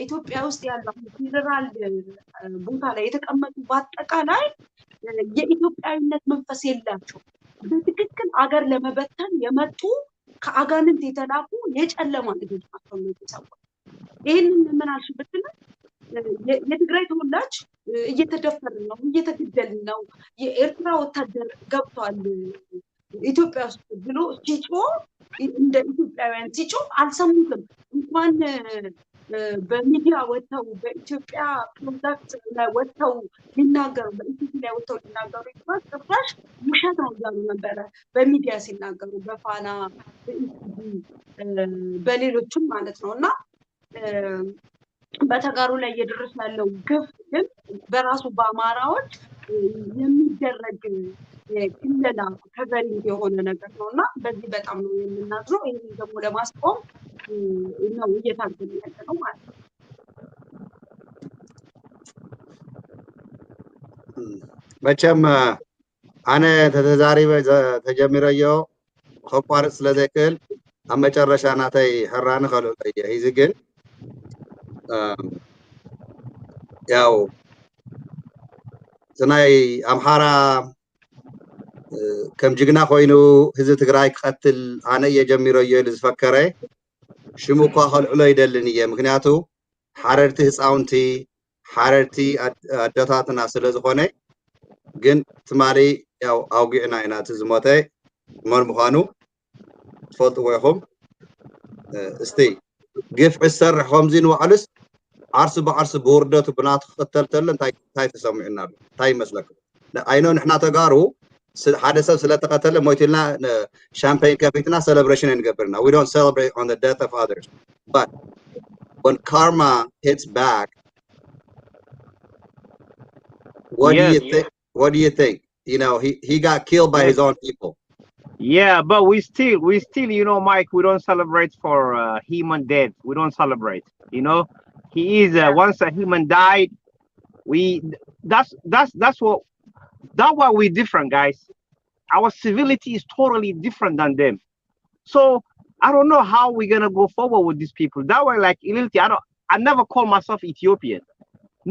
ኢትዮጵያ ውስጥ ያለው ፌደራል ቦታ ላይ የተቀመጡ በአጠቃላይ የኢትዮጵያዊነት መንፈስ የላቸው በትክክል አገር ለመበተን የመጡ ከአጋንንት የተላኩ የጨለማ ልጆች ናቸው እነዚህ ሰዎች ይህንን ምን አልሽ ብትል የትግራይ ተወላጅ እየተደፈርን ነው እየተገደልን ነው የኤርትራ ወታደር ገብቷል ኢትዮጵያ ውስጥ ብሎ ሲጮህ እንደ ኢትዮጵያውያን ሲጮህ አልሰሙትም እንኳን በሚዲያ ወጥተው በኢትዮጵያ ፕሮዳክት ላይ ወጥተው ሊናገሩ በኢትዮጵያ ላይ ወጥተው ሊናገሩ ይባል ጭራሽ ውሸት ነው እያሉ ነበረ በሚዲያ ሲናገሩ በፋና በኢቲቪ በሌሎችም ማለት ነው። እና በተጋሩ ላይ እየደረሰ ያለው ግፍ ግን በራሱ በአማራዎች የሚደረግ ክለላ ከዘሪ የሆነ ነገር ነው እና በዚህ በጣም ነው የምናዝነው። ይህን ደግሞ ለማስቆም ነው እየታገለ ያለ ነው ማለት ነው። መቼም ኣነ ተተዛሪበ ተጀሚረዮ ከቋርጥ ስለ ዘይክእል ኣብ መጨረሻ ናተይ ሕራኒ ከልእሎ እየ ሒዚ ግን ያው ናይ ኣምሓራ ከም ጅግና ኮይኑ ህዝቢ ትግራይ ክቀትል ኣነ እየ ጀሚረዮ ኢሉ ዝፈከረ ሽሙ እኳ ከልዕሎ ይደልን እየ ምክንያቱ ሓረርቲ ህፃውንቲ ሓረርቲ ኣዶታትና ስለ ዝኾነ ግን ትማሊ ያው ኣውጊዕና ኢና እቲ ዝሞተ መን ምዃኑ ትፈልጥዎ ኢኹም እስቲ ግፍዒ ዝሰርሕ ከምዚ ንባዕሉስ ዓርሱ ብዓርሱ ብውርደቱ ብናቱ ክኽተል ተሎ እንታይ ተሰሚዑና ኣሎ እንታይ ይመስለኩም? ኣይኖ ንሕና ተጋሩ ሓደ ሰብ ስለተኸተለ ሞይቱልና ሻምፔን ከፊትና celebration እንገብርና we don't celebrate on the death of others but when karma hits back what do you think you know he got killed by his own people. Yeah, but we still you know, Mike, we don't celebrate for human death. We don't celebrate, you know. He is once a human died, that's why we're different, guys. Our civility is totally different than them. So I don't know how we're gonna go forward with these people. That way, like Ililti, I never call myself Ethiopian.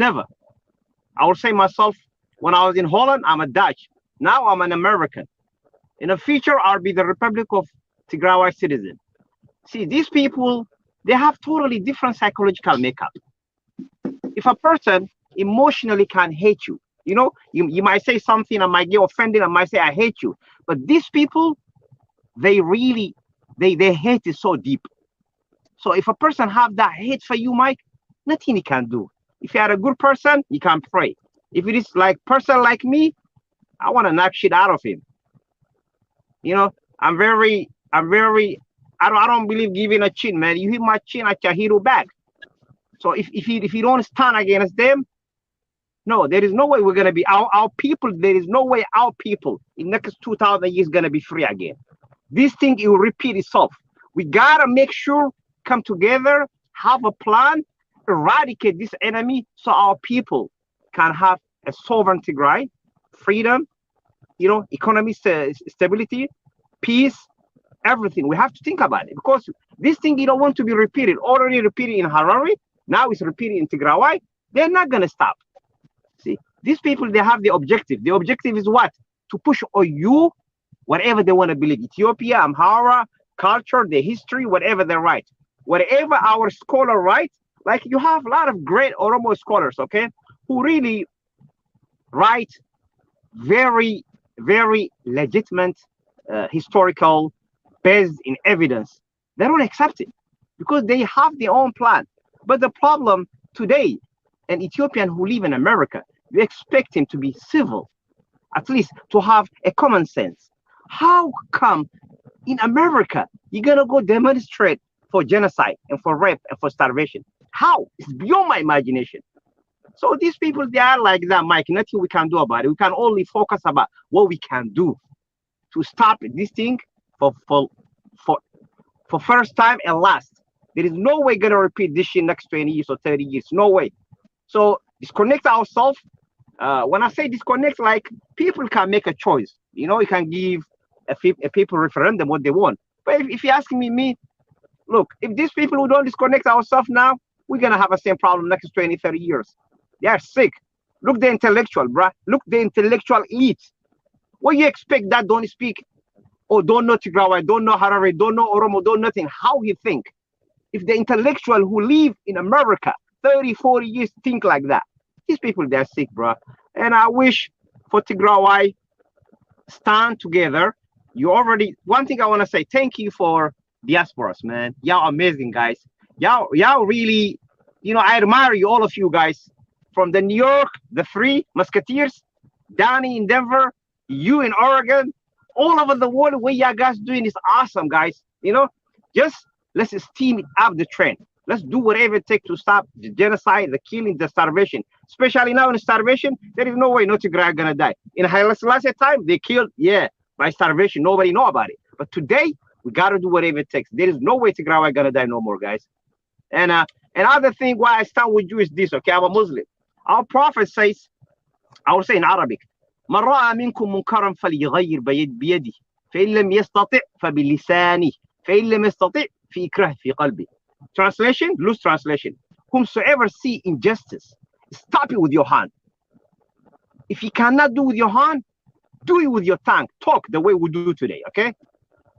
Never. I would say myself when I was in Holland, I'm a Dutch. Now I'm an American. In the future, I'll be the Republic of Tigray citizen. See, these people, they have totally different psychological makeup. If a person emotionally can hate you, you know, you might say something, I might get offended, I might say I hate you. But these people, they really, their hate is so deep. So if a person have that hate for you, Mike, nothing he can do. If you are a good person, you can pray. If it is like person like me, I want to knock shit out of him. You know, I don't believe giving a chin, man. You hit my chin, I can hit you back. So if you don't stand against them, no, there is no way we're gonna be our people. There is no way our people in next 2,000 years gonna be free again. This thing, it will repeat itself. We gotta make sure, come together, have a plan, eradicate this enemy, so our people can have a sovereign Tigray, freedom, you know, economic stability, peace, everything. We have to think about it because this thing, you don't want to be repeated. Already repeated in Harare, now it's repeated in Tigray. They're not gonna stop. See, these people, they have the objective. The objective is what? To push on you whatever they want to believe. Ethiopia, Amhara, culture, their history, whatever they write. Whatever our scholar write, like you have a lot of great Oromo scholars, okay, who really write very, very legitimate, historical, based in evidence. They don't accept it because they have their own plan. But the problem today, an Ethiopian who live in America, you expect him to be civil, at least to have a common sense. How come in America you're gonna go demonstrate for genocide and for rape and for starvation? How? It's beyond my imagination. So these people, they are like that, Mike. Nothing we can do about it. We can only focus about what we can do to stop this thing for first time and last. There is no way gonna repeat this shit next 20 years or 30 years. No way. So disconnect ourselves. When I say disconnect, like people can make a choice. You know, you can give a people referendum what they want. But if you're asking me, look, if these people who don't disconnect ourselves now, we're gonna have the same problem next 20, 30 years. They are sick. Look the intellectual, bruh. Look the intellectual elite. What you expect that don't speak or don't know Tigray, don't know Harare, don't know Oromo, don't know nothing? How he think? If the intellectual who live in America 30, 40 years think like that, these people, they're sick, bro. And I wish for Tigray stand together. You already, one thing I want to say, thank you for Diasporas, man. Y'all amazing, guys. Y'all really you know, I admire you, all of you guys, from the New York, the Three Musketeers, Donnie in Denver, you in Oregon, all over the world. What you guys doing is awesome, guys. You know, just let's steam up the trend. Let's do whatever it takes to stop the genocide, the killing, the starvation. Especially now in starvation, there is no way no Tigray are gonna die. In Haile Selassie time, they killed, yeah, by starvation. Nobody know about it. But today, we gotta do whatever it takes. There is no way Tigray are gonna die no more, guys. And another thing why I stand with you is this, okay? I'm a Muslim. Our Prophet says, I will say in Arabic, من رأى منكم منكرا فليغير بيده فإن لم يستطع فبلسانه فإن لم يستطع فيكره في قلبه. Translation, loose translation. Whomsoever see injustice, stop it with your hand. If you cannot do with your hand, do it with your tongue. Talk the way we do today, okay?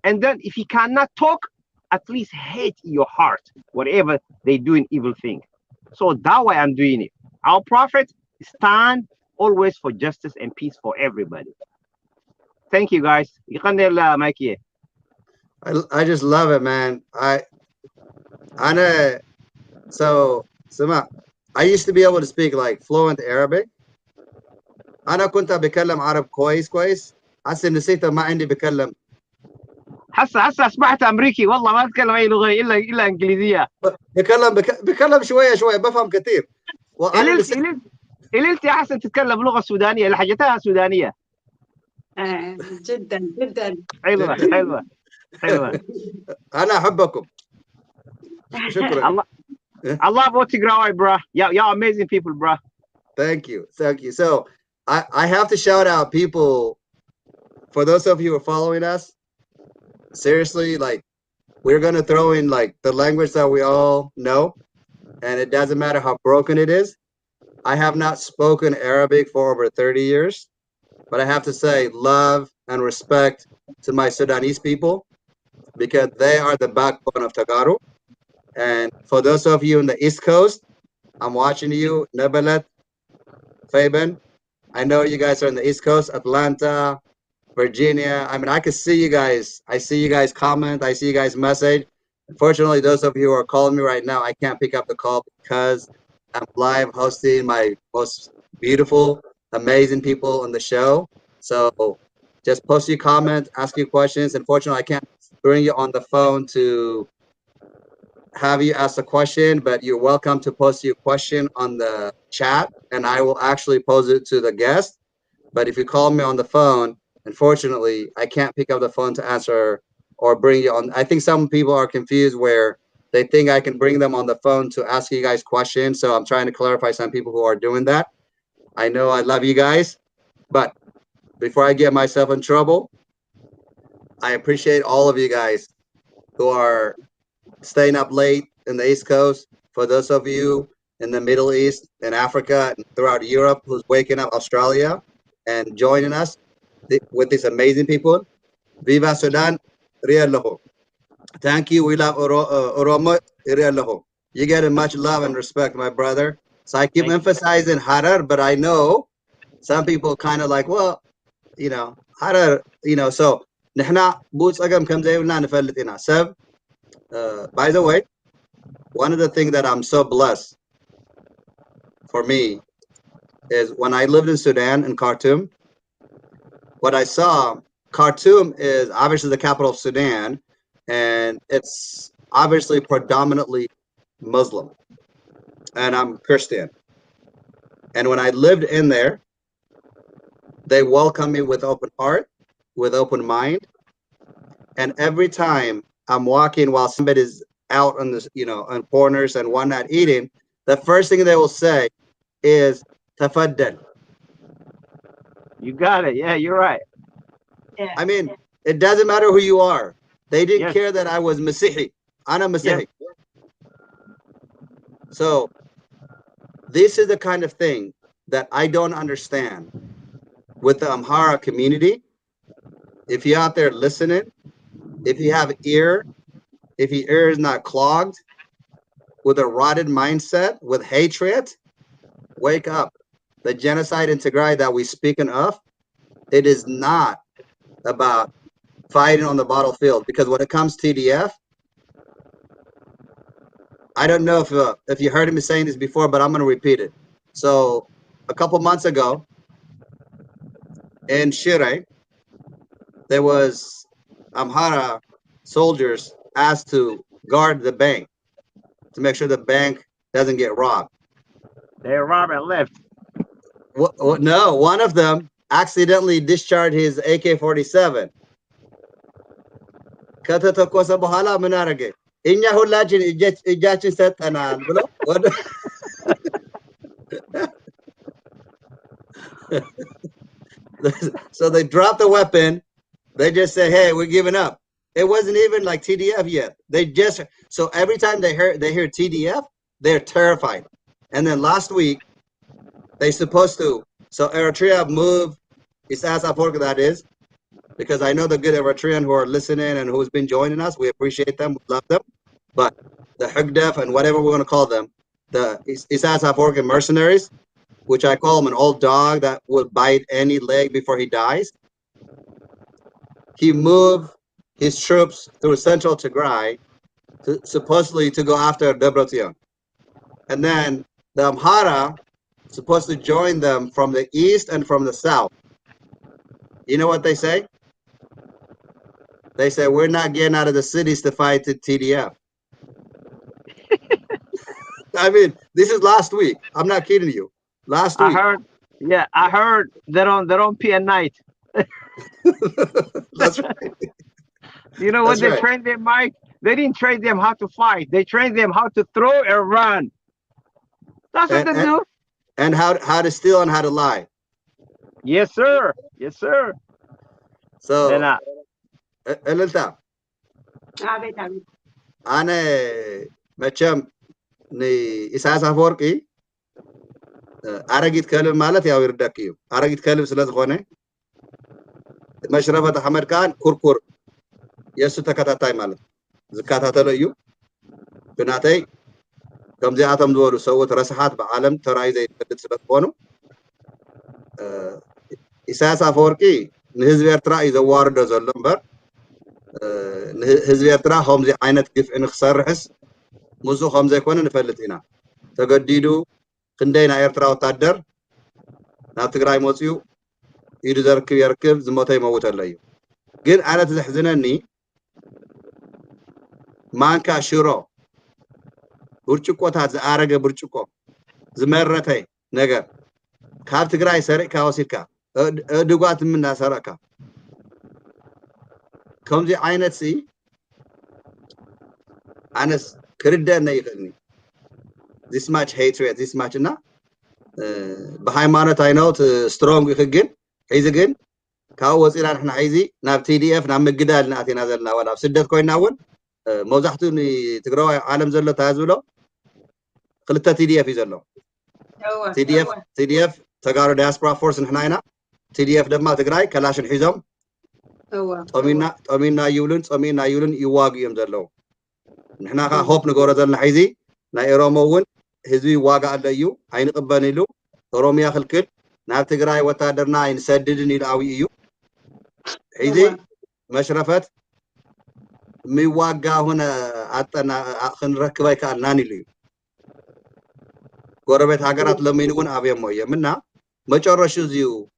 And then if you cannot talk, at least hate in your heart whatever they do an evil thing. So that way I'm doing it. Our Prophet stand always for justice and peace for everybody. Thank you, guys. I just love it, man. So Sama, I used to be able to speak like fluent Arabic. أنا كنت بكلم عرب كويس هسه نسيت ما عندي بكلم. هسه اصبحت امريكي والله ما اتكلم اي لغه الا انجليزيه. بكلم شويه بفهم كثير. قللت يا حسن تتكلم لغه سودانيه لهجتها سودانيه. جدا حلوه. انا احبكم. شكرا. I love Tigray, bro. Y'all amazing people, bro. Thank you. So I have to shout out people. For those of you who are following us, seriously, like, we're going to throw in like the language that we all know, and it doesn't matter how broken it is. I have not spoken Arabic for over 30 years, but I have to say love and respect to my Sudanese people, because they are the backbone of Tagaru. And for those of you in the East Coast, I'm watching you, Nebelet, Fabian. I know you guys are in the East Coast, Atlanta, Virginia. I mean, I can see you guys. I see you guys comment. I see you guys message. Unfortunately, those of you who are calling me right now, I can't pick up the call because I'm live hosting my most beautiful, amazing people on the show. So just post your comment, ask your questions. Unfortunately, I can't bring you on the phone to have you ask a question, but you're welcome to post your question on the chat, and I will actually pose it to the guest. But if you call me on the phone, unfortunately, I can't pick up the phone to answer or bring you on. I think some people are confused where they think I can bring them on the phone to ask you guys questions. So I'm trying to clarify some people who are doing that. I know I love you guys, but before I get myself in trouble, I appreciate all of you guys who are staying up late in the East Coast. For those of you in the Middle East and Africa and throughout Europe who's waking up, Australia, and joining us with these amazing people. Viva Sudan, Real Lahu. Thank you. We love Oromo, Real Lahu. You get much love and respect, my brother. So I keep emphasizing Harar, but I know some people kind of like, well, you know, Harar, you know, so نحنا بوس أقام كم زي ولا نفلتنا. So, by the way, one of the things that I'm so blessed for me is when I lived in Sudan, in Khartoum, what I saw, Khartoum is obviously the capital of Sudan, and it's obviously predominantly Muslim, and I'm Christian. And when I lived in there, they welcomed me with open heart, with open mind. And every time I'm walking while somebody's out on this, you know, on corners and whatnot eating, the first thing they will say is tafaddal. You got it. Yeah, you're right. Yeah. I mean, it doesn't matter who you are. They didn't care that I was Masihi. Ana Masihi. So this is the kind of thing that I don't understand with the Amhara community. If you're out there listening, if you have ear, if your ear is not clogged with a rotted mindset, with hatred, wake up. The genocide in Tigray that we're speaking of, it is not about fighting on the battlefield, because when it comes to TDF, I don't know if you heard me saying this before, but I'm going to repeat it. So a couple months ago in Shire, there was Amhara soldiers asked to guard the bank to make sure the bank doesn't get robbed. They robbed and left. No, one of them accidentally discharged his AK-47. ከተተኮሰ በኋላ ምን አረገ? እኛ ሁላችን እጃችን ሰጠናል ብሎ So they dropped the weapon. They just said, "Hey, we're giving up." It wasn't even like TDF yet. They just so every time they hear TDF, they're terrified. And then last week, they supposed to. So Eritrea moved. Isaias Afwerki, that is, because I know the good Eritrean who are listening and who's been joining us. We appreciate them. We love them. But the Hugdef and whatever we want to call them, the Isaias Afwerki mercenaries, which I call him an old dog that would bite any leg before he dies. He moved his troops through central Tigray, supposedly to go after Debretsion. And then the Amhara supposed to join them from the east and from the south. You know what they say? They say, we're not getting out of the cities to fight the TDF. I mean, this is last week. I'm not kidding you. Last week. I heard they don't pay at night. That's right. You know what they trained them, Mike? They didn't train them how to fight. They trained them how to throw and run. That's what they do. And how to steal and how to lie. Yes, sir. Yes, sir. So, Elilta. أنا متشم إسحاق أفورقي أرجيت كلام مالت يا ويردكيو أرجيت كلام سلاز خونه مشرفة أحمد كان كركر يسوع تكاتاي مالت زكاتها تليو بناتي كم زي عتم دورو سوت رسحات بعالم تراي زي بدت سبت بونو إسحاق أفورقي نهزب إرترا إذا وارد زلمبر نهزب إرترا هم زي عينت كيف إن خسرحس مزو هم زي كون نفلتينا تجديدو كندينا إرترا وتقدر ناتقراي موسيو يرزق يركب زموتي موت الليو جن أنا تزحزنني مانكا شرو برشقو تاز أرجع برشقو زمرتي نجار كاب تقراي سرق كاوسيكا دقات من سرقة كم زي عينت سي أنا كرده نيخني this much hatred this much na بهايمانة I know strong يخجن حيز جن كاو وزيران إحنا حيزي ناب TDF نام مجدال نأتي نازلنا ولا بسدت كوين ناون موزحتوني تقرأوا عالم زلة تازوله خلتها TDF يزلوا TDF تقارو diaspora force إحنا هنا TDF دم تقرأي كلاش الحزام أمينا يولن يواجه يوم زلوا إحنا خا hope نقول زلنا حيزي نا إرومون هزوي واقع عليو عين قباني له أوروميا خلكت ناب تقرأي وتادرنا ينسددني الأويو حيزي مشرفت ميواقع هنا عطنا خنركباي كأناني ليو قربت هاجرات لما ينقون أبي موية منا ما جرشوا زيو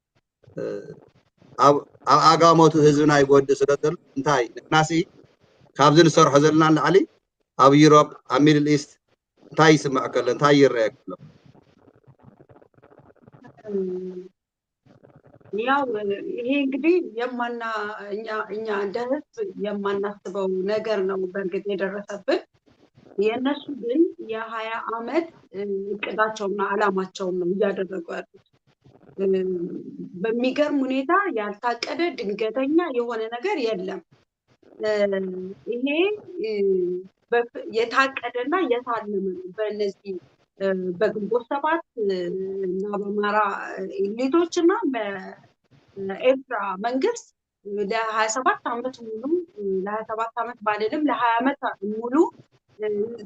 أقامته هزنا يقود سردل انتهي ناسي كابزن صار حزلنا علي أو يوروب أمير الإيست انتهي سمع كله انتهي يرأي كله ያው ይሄ እንግዲህ እኛ እንደ ህዝብ የማናስበው ነገር ነው በእርግጥ የደረሰብን የነሱ ግን የ20 አመት እቅዳቸውና አላማቸውን ነው እያደረጉ ያሉት በሚገርም ሁኔታ ያልታቀደ ድንገተኛ የሆነ ነገር የለም ይሄ የታቀደና የታለመ ነው በእነዚህ በግንቦት ሰባት እና በአማራ ኤሊቶችና በኤርትራ መንግስት ለ27 አመት ሙሉ ለ27 አመት ባለንም ለ20 አመት ሙሉ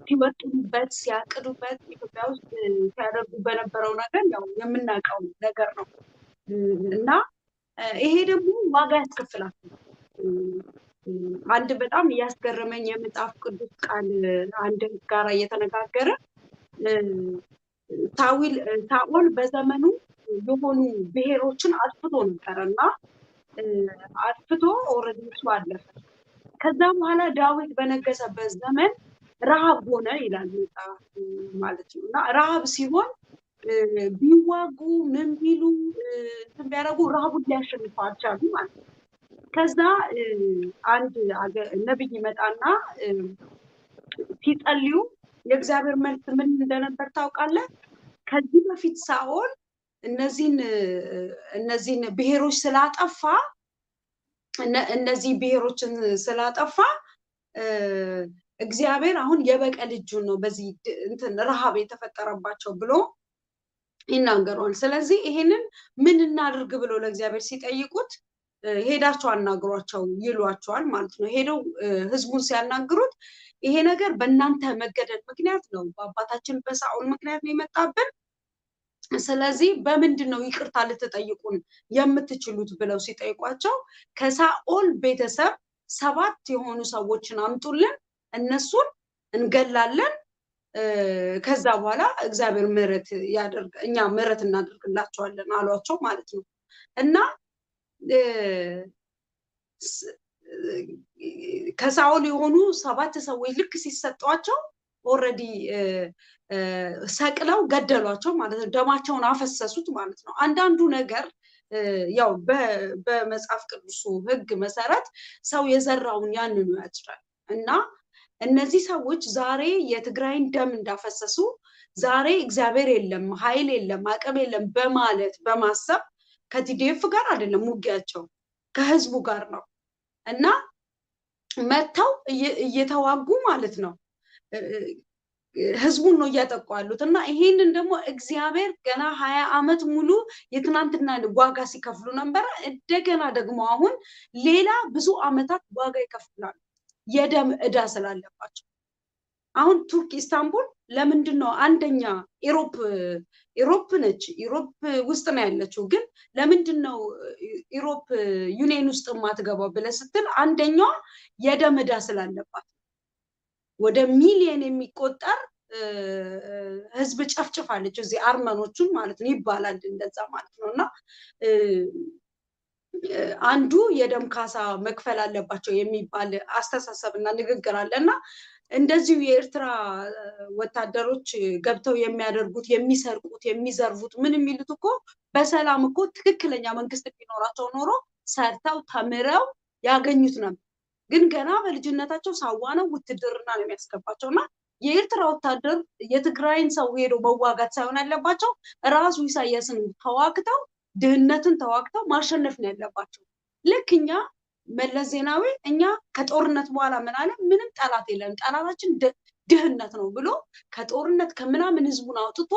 ሲወጡበት ሲያቅዱበት ኢትዮጵያ ውስጥ ሲያደርጉ በነበረው ነገር ያው የምናውቀው ነገር ነው እና ይሄ ደግሞ ዋጋ ያስከፍላል አንድ በጣም ያስገረመኝ የመጽሐፍ ቅዱስ ቃል አንድ ጋራ እየተነጋገረ ሳኦል በዘመኑ የሆኑ ብሔሮችን አጥፍቶ ነበርና አጥፍቶ ኦልሬዲ እሱ አለፈ። ከዛ በኋላ ዳዊት በነገሰበት ዘመን ረሃብ ሆነ ይላል ማለት ነው። እና ረሃብ ሲሆን ቢዋጉ ምን ቢሉ ቢያደርጉ ረሃቡን ሊያሸንፉ አልቻሉም ማለት ነው። ከዛ አንድ ነብይ ይመጣና ሲጸልዩ የእግዚአብሔር መልስ ምን እንደነበር ታውቃለህ? ከዚህ በፊት ሳኦል እነዚህን ብሔሮች ስላጠፋ እነዚህ ብሔሮችን ስላጠፋ እግዚአብሔር አሁን የበቀል እጁን ነው በዚህ ረሃብ የተፈጠረባቸው ብሎ ይናገራል። ስለዚህ ይሄንን ምን እናድርግ ብሎ ለእግዚአብሔር ሲጠይቁት ሄዳቸው አናግሯቸው ይሏቸዋል ማለት ነው። ሄደው ህዝቡን ሲያናግሩት ይሄ ነገር በእናንተ መገደል ምክንያት ነው፣ በአባታችን በሳኦል ምክንያት ነው የመጣብን። ስለዚህ በምንድን ነው ይቅርታ ልትጠይቁን የምትችሉት ብለው ሲጠይቋቸው ከሳኦል ቤተሰብ 7 የሆኑ ሰዎችን አምጡልን፣ እነሱን እንገላለን፣ ከዛ በኋላ እግዚአብሔር ምህረት ያደርግ እኛ ምህረት እናደርግላቸዋለን አሏቸው ማለት ነው። እና ከሳኦል የሆኑ 7 ሰዎች ልክ ሲሰጧቸው ኦልሬዲ ሰቅለው ገደሏቸው ማለት ነው። ደማቸውን አፈሰሱት ማለት ነው። አንዳንዱ ነገር ያው በመጽሐፍ ቅዱሱ ሕግ መሰረት ሰው የዘራውን ያንኑ ያጭዳል እና እነዚህ ሰዎች ዛሬ የትግራይን ደም እንዳፈሰሱ ዛሬ እግዚአብሔር የለም ኃይል የለም አቅም የለም በማለት በማሰብ ከቲዲኤፍ ጋር አይደለም ውጊያቸው ከህዝቡ ጋር ነው እና መተው እየተዋጉ ማለት ነው ህዝቡን ነው እያጠቁ ያሉት። እና ይሄንን ደግሞ እግዚአብሔር ገና 20 ዓመት ሙሉ የትናንትና ዋጋ ሲከፍሉ ነበር። እንደገና ደግሞ አሁን ሌላ ብዙ ዓመታት ዋጋ ይከፍላሉ የደም ዕዳ ስላለባቸው። አሁን ቱርክ ኢስታንቡል ለምንድን ነው አንደኛ ኢሮፕ ነች፣ ኢሮፕ ውስጥ ነው ያለችው፣ ግን ለምንድን ነው ኢሮፕ ዩኒየን ውስጥ የማትገባው ብለህ ስትል አንደኛዋ የደም ዕዳ ስላለባት ወደ ሚሊየን የሚቆጠር ህዝብ ጨፍጭፋለች እዚህ አርመኖቹን ማለት ነው ይባላል እንደዛ ማለት ነው። እና አንዱ የደም ካሳ መክፈል አለባቸው የሚባል አስተሳሰብና ንግግር አለና እንደዚሁ የኤርትራ ወታደሮች ገብተው የሚያደርጉት የሚሰርቁት የሚዘርፉት ምን የሚሉት እኮ በሰላም እኮ ትክክለኛ መንግስት ቢኖራቸው ኖሮ ሰርተው ተምረው ያገኙት ነበር። ግን ገና በልጅነታቸው ሳዋ ነው ውትድርና ነው የሚያስገባቸው። እና የኤርትራ ወታደር የትግራይን ሰው ሄዶ መዋጋት ሳይሆን ያለባቸው ራሱ ኢሳያስን ተዋግተው ድህነትን ተዋግተው ማሸነፍ ነው ያለባቸው። ልክ እኛ መለስ ዜናዊ እኛ ከጦርነት በኋላ ምን አለ? ምንም ጠላት የለም ጠላታችን ድህነት ነው ብሎ ከጦርነት ከምናምን ህዝቡን አውጥቶ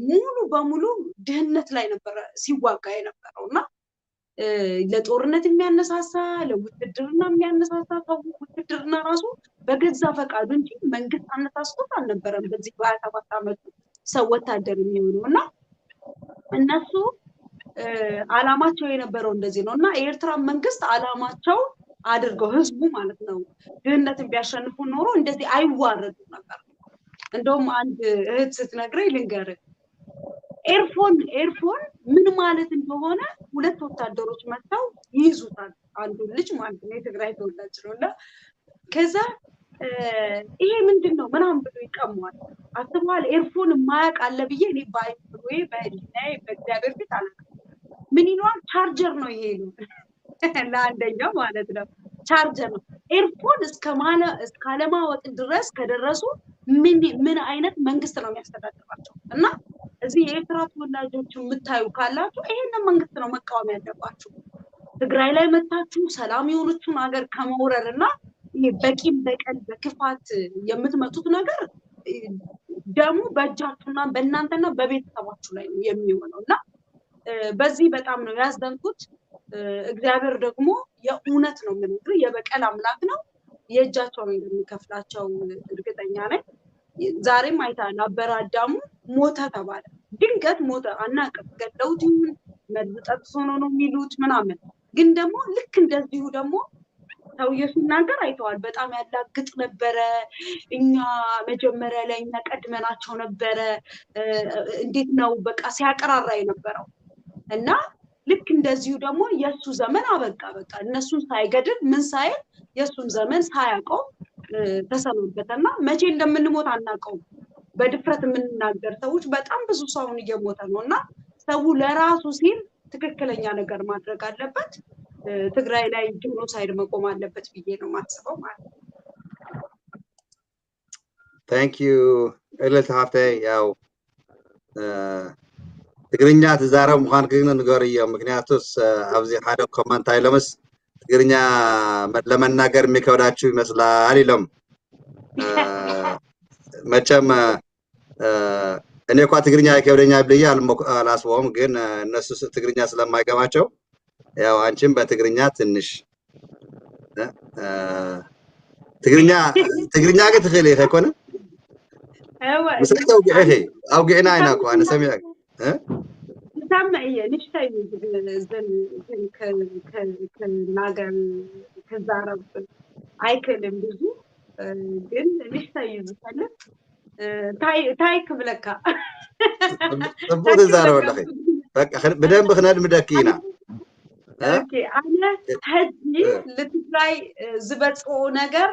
ሙሉ በሙሉ ድህነት ላይ ነበር ሲዋጋ የነበረው። እና ለጦርነት የሚያነሳሳ ለውትድርና የሚያነሳሳ ሰው ውትድርና ራሱ በገዛ ፈቃዱ እንጂ መንግስት አነሳስቶት አልነበረም በዚህ በ27 ዓመቱ ሰው ወታደር የሚሆነው። እና እነሱ አላማቸው የነበረው እንደዚህ ነው። እና የኤርትራ መንግስት አላማቸው አድርገው ህዝቡ ማለት ነው ድህነትን ቢያሸንፉ ኖሮ እንደዚህ አይዋረዱም ነበር። እንደውም አንድ እህት ስትነግረኝ ልንገርህ፣ ኤርፎን ምን ማለት እንደሆነ 2 ወታደሮች መጥተው ይይዙታል። አንዱ ልጅ ማለት ነው የትግራይ ተወላጅ ነው። እና ከዛ ይሄ ምንድን ነው ምናምን ብሎ ይቀሟል። አስበዋል። ኤርፎን የማያውቅ አለ ብዬ እኔ ወይ በህሊናዬ በእግዚአብሔር ፊት አላውቅም። ምን ይለዋል? ቻርጀር ነው ይሄ ነው ለአንደኛው ማለት ነው ቻርጀር ነው። ኤርፎን እስካለማወቅ ድረስ ከደረሱ ምን አይነት መንግስት ነው የሚያስተዳድራቸው? እና እዚህ የኤርትራ ተወላጆች የምታዩ ካላችሁ ይሄንን መንግስት ነው መቃወም ያለባችሁ። ትግራይ ላይ መታችሁ ሰላም የሆነችውን ሀገር ከመውረር እና በቂም በቀል በክፋት የምትመጡት ነገር ደግሞ በእጃችሁና በእናንተና በቤተሰባችሁ ላይ ነው የሚሆነው። እና በዚህ በጣም ነው ያዘንኩት። እግዚአብሔር ደግሞ የእውነት ነው የምነግርህ የበቀል አምላክ ነው። የእጃቸውን እንደሚከፍላቸው እርግጠኛ ነኝ። ዛሬም አይተሃል፣ አበረ አዳሙ ሞተ ተባለ። ድንገት ሞተ፣ አናውቅም ገለውት ይሁን መርዝ ጠጥቶ ነው የሚሉት ምናምን። ግን ደግሞ ልክ እንደዚሁ ደግሞ ሰውዬው ሲናገር አይተዋል። በጣም ያላግጥ ነበረ። እኛ መጀመሪያ ላይ እኛ ቀድመናቸው ነበረ። እንዴት ነው በቃ ሲያቀራራ የነበረው እና ልክ እንደዚሁ ደግሞ የሱ ዘመን አበቃ። በቃ እነሱን ሳይገድል ምን ሳይል የሱን ዘመን ሳያውቀው ተሰናበተና መቼ እንደምንሞት አናውቀውም። በድፍረት የምንናገር ሰዎች በጣም ብዙ ሰውን እየሞተ ነው እና ሰው ለራሱ ሲል ትክክለኛ ነገር ማድረግ አለበት። ትግራይ ላይ ጄኖሳይድ መቆም አለበት ብዬ ነው ማስበው ማለት ነው። Thank you እልልታ ሃፍታይ ያው ትግርኛ ትዛረብ ምዃን ግን ንገርዮም ምክንያቱስ ኣብዚ ሓደ ኮመንት አይለምስ ትግርኛ ለመናገር የሚከብዳችሁ ይመስላል ኢሎም መቸም እኔ እንኳን ትግርኛ ይከብደኛ ብዬ አላስበውም ግን እነሱ ትግርኛ ስለማይገባቸው ያው አንቺም በትግርኛ ትንሽ ትግርኛ ግን ትኽእሊ ይኮነ مسكتو جعهي أو جعنا هناك وأنا سميع سامع إيه نشتاي زن كناجر كزارب أيكلم بزو جن نشتاي زفلة تاي كبلكا تبود الزارب ولا خي بدأنا بخناد مدكينا أوكي أنا هدي لتراي زبط أو نجار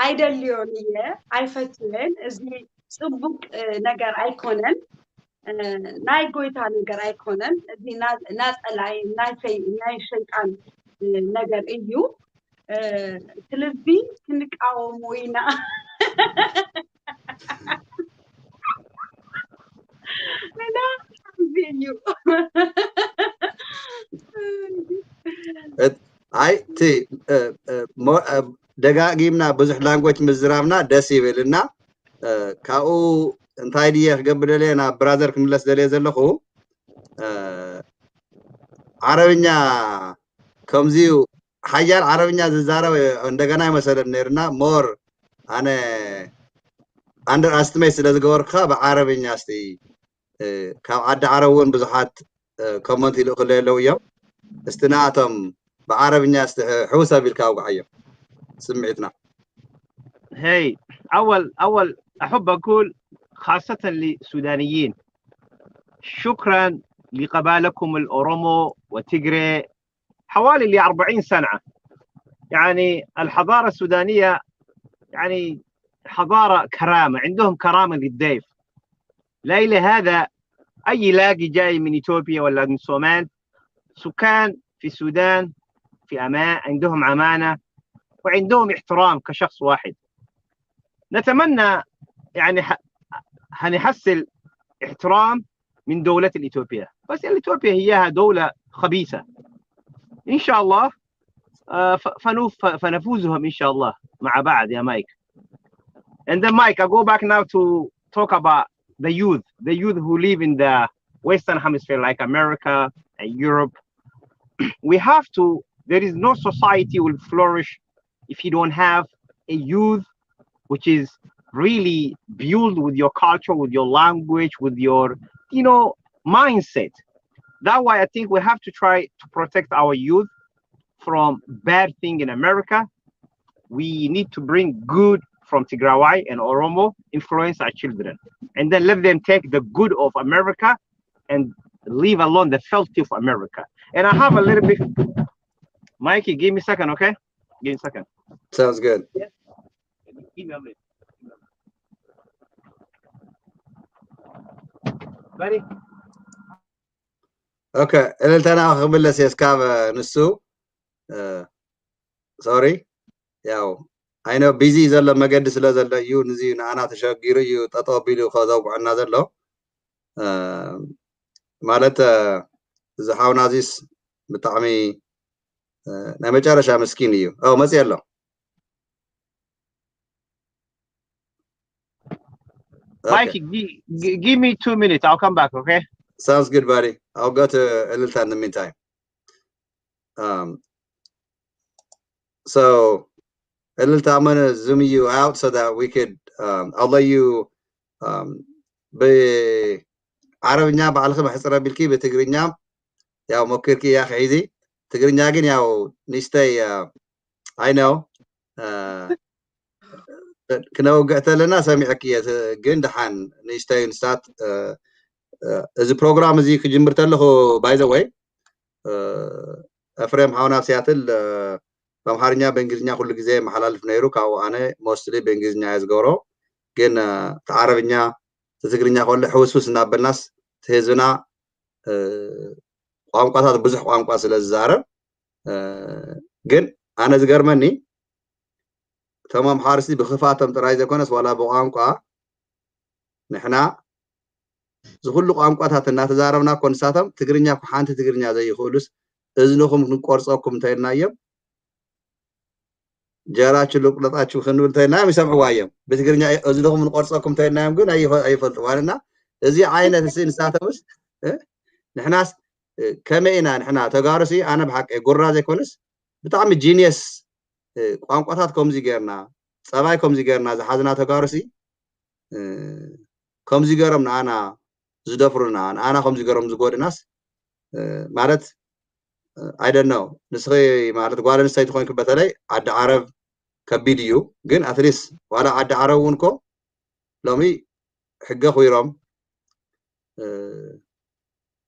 አይደልዮንየ አይፈትለን እዚ ጽቡቅ ነገር አይኮነን ናይ ጎይታ ነገር አይኮነን እዚ ናጸላይ ናይ ሸይጣን ነገር እዩ ስለዚህ ክንቃወም ወይና እና ቪዲዮ አይ ቲ ደጋጊምና ብዙሕ ላንጉዌጅ ምዝራብና ደስ ይብልና ካኡ እንታይ ድየ ክገብደለና ብራዘር ክምለስ ደለየ ዘለኹ ዓረብኛ ከምዚዩ ሓያል ዓረብኛ ዝዛረብ እንደገና ይመሰለን ነርና ሞር ኣነ ኣንደር ኣስትሜት ስለ ዝገበርካ ብዓረብኛ እስቲ ካብ ዓዲ ዓረብ እውን ብዙሓት ኮመንት ይልእኹ ኣለዉ እዮም እስቲ ንኣቶም بعربي الناس حوسه بالكاوقعيه سمعتنا. هي اول احب اقول خاصه للسودانيين شكرا لقبائلكم الاورومو وتيغري حوالي 40 سنه يعني الحضاره السودانيه يعني حضاره كرامه عندهم كرامه للضيف لا الى هذا اي لاقي جاي من اثيوبيا ولا من الصومال سكان في السودان في أمان عندهم أمانة وعندهم احترام كشخص واحد نتمنى يعني هنحصل احترام من دولة الإثيوبيا بس الإثيوبيا هي دولة خبيثة إن شاء الله فنفوزهم إن شاء الله مع بعض يا مايك. And then Mike, I go back now to talk about the youth who live in the Western Hemisphere like America and Europe. We have to, there is no society will flourish if you don't have a youth which is really built with your culture, with your language, with your, mindset. That's why I think we have to try to protect our youth from bad thing in America. We need to bring good from Tigray and Oromo, influence our children, and then let them take the good of America and leave alone the filthy of America. And I have a little bit, Mikey, give me a second, okay? Give me a second. Sounds good. Yeah. Email me. Ready? Okay. እልልተና ክምለስ የስካብ ንሱ sorry ያው አይነ ቢዚ ዘሎ መገዲ ስለ ዘሎ እዩ ንዚ ንኣና ተሸጊሩ እዩ ጠጠው ቢሉ ከዘውዕና ዘሎ ማለት እዚ ሓውናዚስ ብጣዕሚ ናይ መጨረሻ ምስኪን እዩ አው መጽ ያለው Mikey, give me 2 minutes. I'll come back, okay? Sounds good, buddy. I'll go to Elilta in the meantime. So Elilta, I'm gonna zoom you out so that we could I'll let you بعربኛ بعلخ بحصر بالكي بتجرينيا ያው ሞክርኪ ያ ኸይዚ ትግርኛ ግን ያው ንስተይ I know ክነውግዕተ ኣለና ሰሚዕክ እየ ግን ድሓን ንእሽተይ ንስታት እዚ ፕሮግራም እዚ ክጅምር ተለኹ ባይ ዘ ወይ ኤፍሬም ሓውና ሲያትል በአምሓርኛ በእንግሊዝኛ ኩሉ ግዜ መሓላልፍ ነይሩ ካብኡ ኣነ ሞስትሊ በእንግሊዝኛ እየ ዝገብሮ ግን ተዓረብኛ ትግርኛ ኮለ ሕውስውስ እናበልናስ ትህዝብና ቋንቋታት ብዙሕ ቋንቋ ስለ ዝዛረብ ግን ኣነ ዝገርመኒ እቶም ኣምሓርሲ ብክፋቶም ጥራይ ዘይኮነስ ዋላ ብቋንቋ ንሕና ዝኩሉ ቋንቋታት እናተዛረብና እኮ ንሳቶም ትግርኛ እኮ ሓንቲ ትግርኛ ዘይክእሉስ እዝንኹም ክንቆርፀኩም እንተይልናዮም ጀራችሁ ልቁለጣችሁ ክንብል እንተይልናዮም ይሰምዕዋ እዮም ብትግርኛ እዝንኹም ንቆርፀኩም እንተይልናዮም ግን ኣይፈልጥዋንና እዚ ዓይነት እዚ ንሳቶምስ ንሕናስ ከመይ ኢና ንሕና ተጋሩሲ ኣነ ብሓቂ ጉራ ዘይኮነስ ብጣዕሚ ጂኒየስ ቋንቋታት ከምዚ ጌርና ፀባይ ከምዚ ጌርና ዝሓዝና ተጋሩሲ ከምዚ ገይሮም ንኣና ዝደፍሩና ንኣና ከምዚ ገይሮም ዝጎድናስ ማለት I don't know ንስኺ ማለት ጓል ኣንስተይቲ ኮይንክ በተለይ ዓዲ ዓረብ ከቢድ እዩ ግን ኣትሊስት ዋላ ዓዲ ዓረብ እውን ኮ ሎሚ ሕጊ ኽይሮም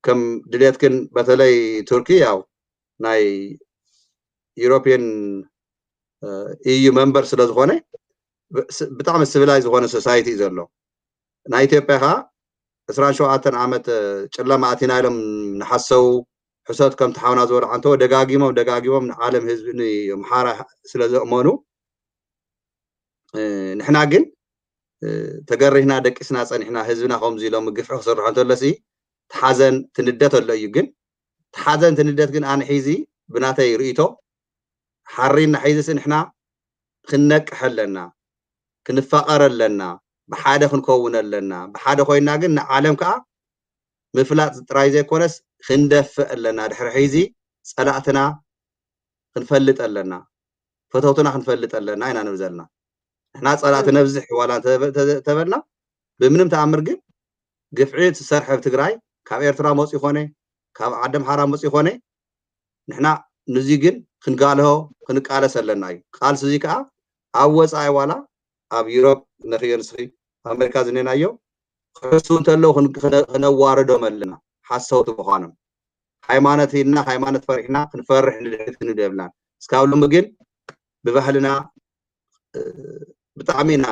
ከም ድሌትክን በተለይ ቱርኪ ያው ናይ ዩሮፒያን EU member ስለ ዝኾነ ብጣዕሚ ሲቪላይዝ ዝኾነ ሶሳይቲ እዩ ዘሎ ናይ ኢትዮጵያ ኸ 27 ዓመት ጨለማ ኣቲና ኢሎም ንሓሰቡ ሕሶት ከም ተሓውና ዝበሉ ዓንቶ ደጋጊሞም ንዓለም ህዝቢ ንምሓራ ስለ ዘእመኑ ንሕና ግን ተገሪህና ደቂስና ፀኒሕና ህዝብና ከምዚ ኢሎም ግፍዒ ክሰርሑ እንተለሲ ተሓዘን ትንደት ኣሎ እዩ ግን ተሓዘን ትንደት ግን ኣነ ሒዚ ብናተይ ርእቶ ሓሪና ሒዝስ ንሕና ክንነቅሕ ኣለና ክንፋቐር ኣለና ብሓደ ክንከውን ኣለና ብሓደ ኮይና ግን ንዓለም ከዓ ምፍላጥ ጥራይ ዘይኮነስ ክንደፍእ ኣለና ድሕሪ ሒዚ ፀላእትና ክንፈልጥ ኣለና ፈተውትና ክንፈልጥ ኣለና ኢና ንብል ዘለና ንሕና ፀላእቲ ነብዝሕ ዋላ ተበልና ብምንም ተኣምር ግን ግፍዒ ዝሰርሐ ብትግራይ ካብ ኤርትራ መፂ ይኮነ ካብ ዓዲ ኣምሓራ መፂ ይኮነ ንሕና ንዚ ግን ክንጋልሆ ክንቃለስ ኣለና እዩ ቃልሲ እዚ ከዓ ኣብ ወፃኢ ዋላ ኣብ ዩሮፕ ነኽዮ ንስኺ ኣሜሪካ ዝኔናዮ ክሕሱ እንተለዉ ክነዋርዶም ኣለና ሓሰውቲ ምዃኖም ሃይማኖት ኢልና ሃይማኖት ፈሪሕና ክንፈርሕ ንድሕሪት ክንብል የብልናን እስካብ ሎሚ ግን ብባህልና ብጣዕሚ ኢና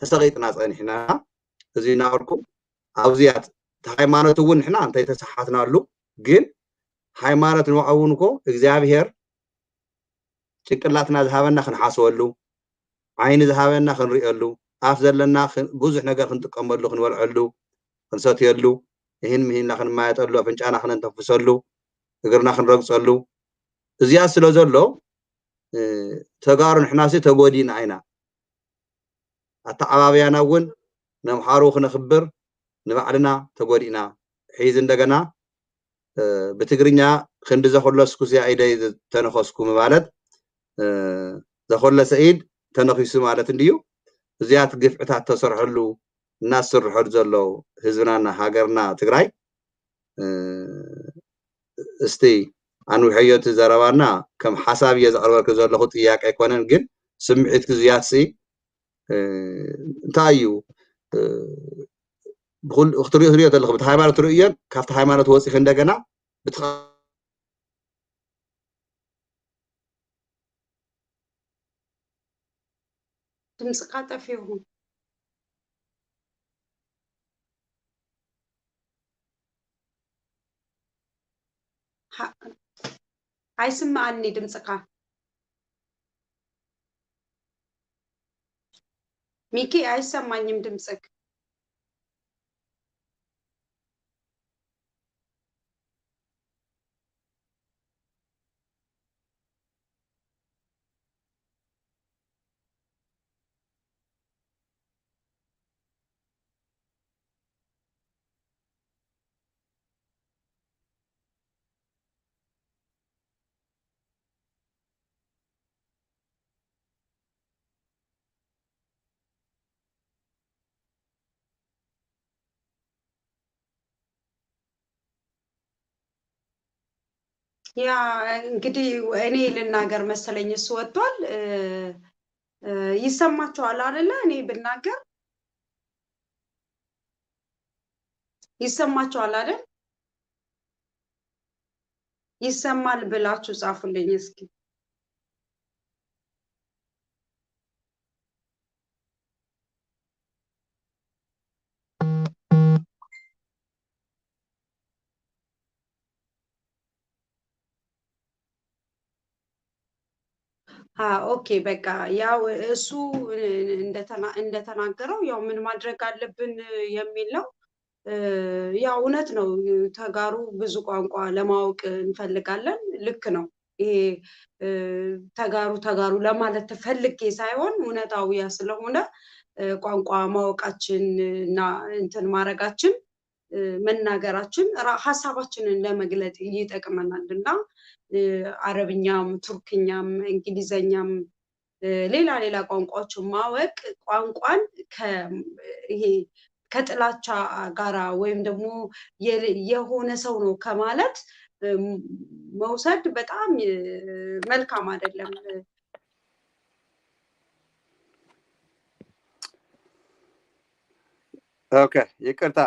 ተሰቂጥና ፀኒሕና እዚ እናበልኩም ኣብዚያት ሃይማኖት እውን ንሕና እንተይተሰሓትናሉ ግን ሃይማኖት ንባዕሉ እውን እኮ እግዚኣብሄር ጭንቅላትና ዝሃበና ክንሓስበሉ ዓይኒ ዝሃበና ክንሪአሉ ኣፍ ዘለና ብዙሕ ነገር ክንጥቀመሉ ክንበልዐሉ ክንሰትየሉ ይህን ምሂንና ክንማየጠሉ ኣፍንጫና ክንተንፍሰሉ እግርና ክንረግፀሉ እዚኣ ስለ ዘሎ ተጋሩ ንሕናሲ ተጎዲና ኢና ኣተዓባብያና እውን ነምሓሩ ክነኽብር ንባዕልና ተጎዲእና ሒዚ እንደገና ብትግርኛ ክንዲ ዘኮለስኩ እዚኣ ኢደይ ተነኸስኩ ማለት ዘኮለሰ ኢድ ተነኺሱ ማለት እንድዩ እዚያት ግፍዕታት ተሰርሐሉ እናስርሐሉ ዘሎ ህዝብናና ሃገርና ትግራይ እስቲ ኣንውሕዮት ዘረባና ከም ሓሳብ እየ ዘቕርበልክ ዘለኹ ጥያቄ ኣይኮነን ግን ስምዒት ግዝያትሲ እንታይ እዩ ክትሪኦ ተለኹ በቲ ሃይማኖት ትሪኡ እየን ካብቲ ሃይማኖት ወፂኽ እንደገና ድምፅካ ጠፊኡ ኣይስማዓኒ ድምፅካ ሚኪ አይሰማኝም ድምፅክ ያ እንግዲህ እኔ ልናገር መሰለኝ እሱ ወጥቷል። ይሰማችኋል አይደለ? እኔ ብናገር ይሰማችኋል አይደል? ይሰማል ብላችሁ ጻፉልኝ እስኪ። ኦኬ በቃ ያው እሱ እንደተናገረው ያው ምን ማድረግ አለብን የሚል ነው። ያው እውነት ነው። ተጋሩ ብዙ ቋንቋ ለማወቅ እንፈልጋለን። ልክ ነው። ይሄ ተጋሩ ለማለት ተፈልጌ ሳይሆን እውነታዊ ስለሆነ ቋንቋ ማወቃችን እና እንትን ማድረጋችን መናገራችን ሀሳባችንን ለመግለጥ ይጠቅመናል እና አረብኛም ቱርክኛም እንግሊዘኛም ሌላ ቋንቋዎችን ማወቅ ቋንቋን ይሄ ከጥላቻ ጋራ ወይም ደግሞ የሆነ ሰው ነው ከማለት መውሰድ በጣም መልካም አይደለም። ኦኬ ይቅርታ።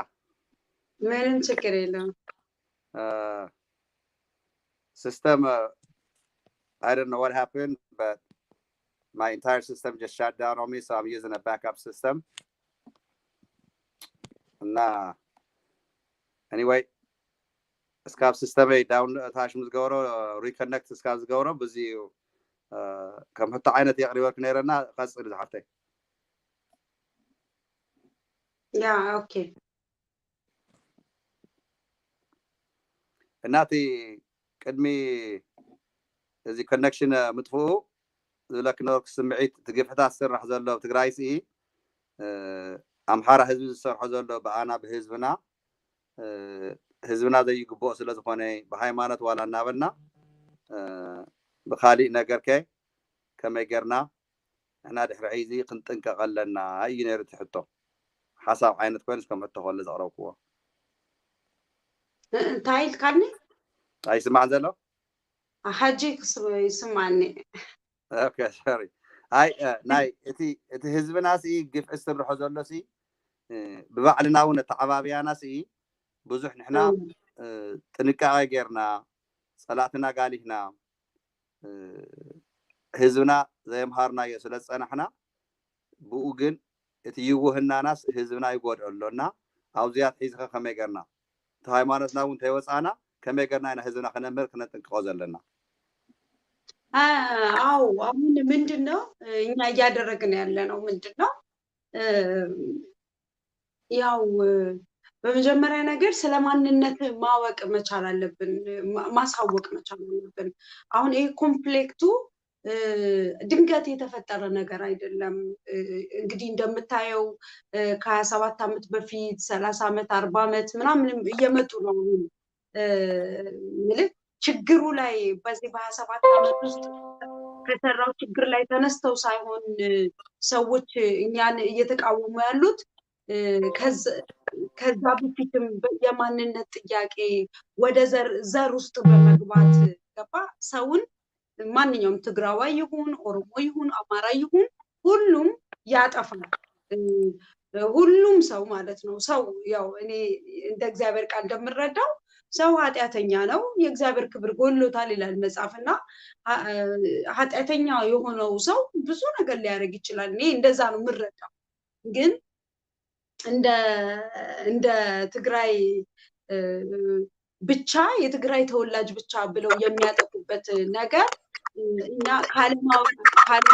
ምንም ችግር የለም። System, I don't know what happened, but my entire system just shut down on me, so I'm using a backup system. Nah. Anyway, Skype system down attach مزجورة reconnect Skype مزجورة بزي كم حتى عينة يقري ورك نيرنا قص إذا حتى. Yeah, okay. ناتي قدمي زي كونكشن مدفوع لك نورك سمعيت تجيب حتى السر حزر له تقرايسي أمحارة حزب السر حزر له بعنا بحزبنا حزبنا زي يقبوا سلا زخانة بهايمانة ولا نابلنا بخالي نجار كي كما يجرنا احنا دحر عيزي كنت انك قلنا أي نير تحطه حسب عينة كويس كم حطه ولا زعروكوا تايل كاني أي سمع زلو حاجيك يسمعني. اوكي سوري هاي ناي اتي حزبنا سي قف استبر حزر سي ببعلنا ونتعبابيانا سي بزح نحنا تنكا غيرنا صلاتنا قالينا حزبنا زي مهارنا يسلصنا احنا بوغن اتيوهنا ناس حزبنا يغودلنا او زيات حيزخه كما يغرنا ሃይማኖትና ውን ተይወጻና ከመገርና አይና ህዝብና ከነመር ከነጥንቀው ዘለና አው አሁን ምንድነው እኛ ያደረግን ያለነው ምንድነው ያው በመጀመሪያ ነገር ስለማንነት ማወቅ መቻል አለብን ማሳወቅ መቻል አለብን አሁን ይሄ ኮምፕሌክቱ ድንገት የተፈጠረ ነገር አይደለም እንግዲህ እንደምታየው ከ27 አመት በፊት 30 አመት 40 አመት ምናምን እየመጡ ነው ማለት ችግሩ ላይ በዚህ በ27 አመት ውስጥ ከተራው ችግር ላይ ተነስተው ሳይሆን ሰዎች እኛን እየተቃወሙ ያሉት ከዛ በፊትም የማንነት ጥያቄ ወደ ዘር ውስጥ በመግባት ገባ ሰውን ማንኛውም ትግራዋይ ይሁን ኦሮሞ ይሁን አማራ ይሁን ሁሉም ያጠፋል ሁሉም ሰው ማለት ነው ሰው ያው እኔ እንደ እግዚአብሔር ቃል እንደምረዳው ሰው ኃጢአተኛ ነው የእግዚአብሔር ክብር ጎሎታል ይላል መጽሐፍና ኃጢአተኛ የሆነው ሰው ብዙ ነገር ሊያደርግ ይችላል እኔ እንደዛ ነው ምረዳው ግን እንደ ትግራይ ብቻ የትግራይ ተወላጅ ብቻ ብለው የሚያጠቁበት ነገር እና ካለማውጣት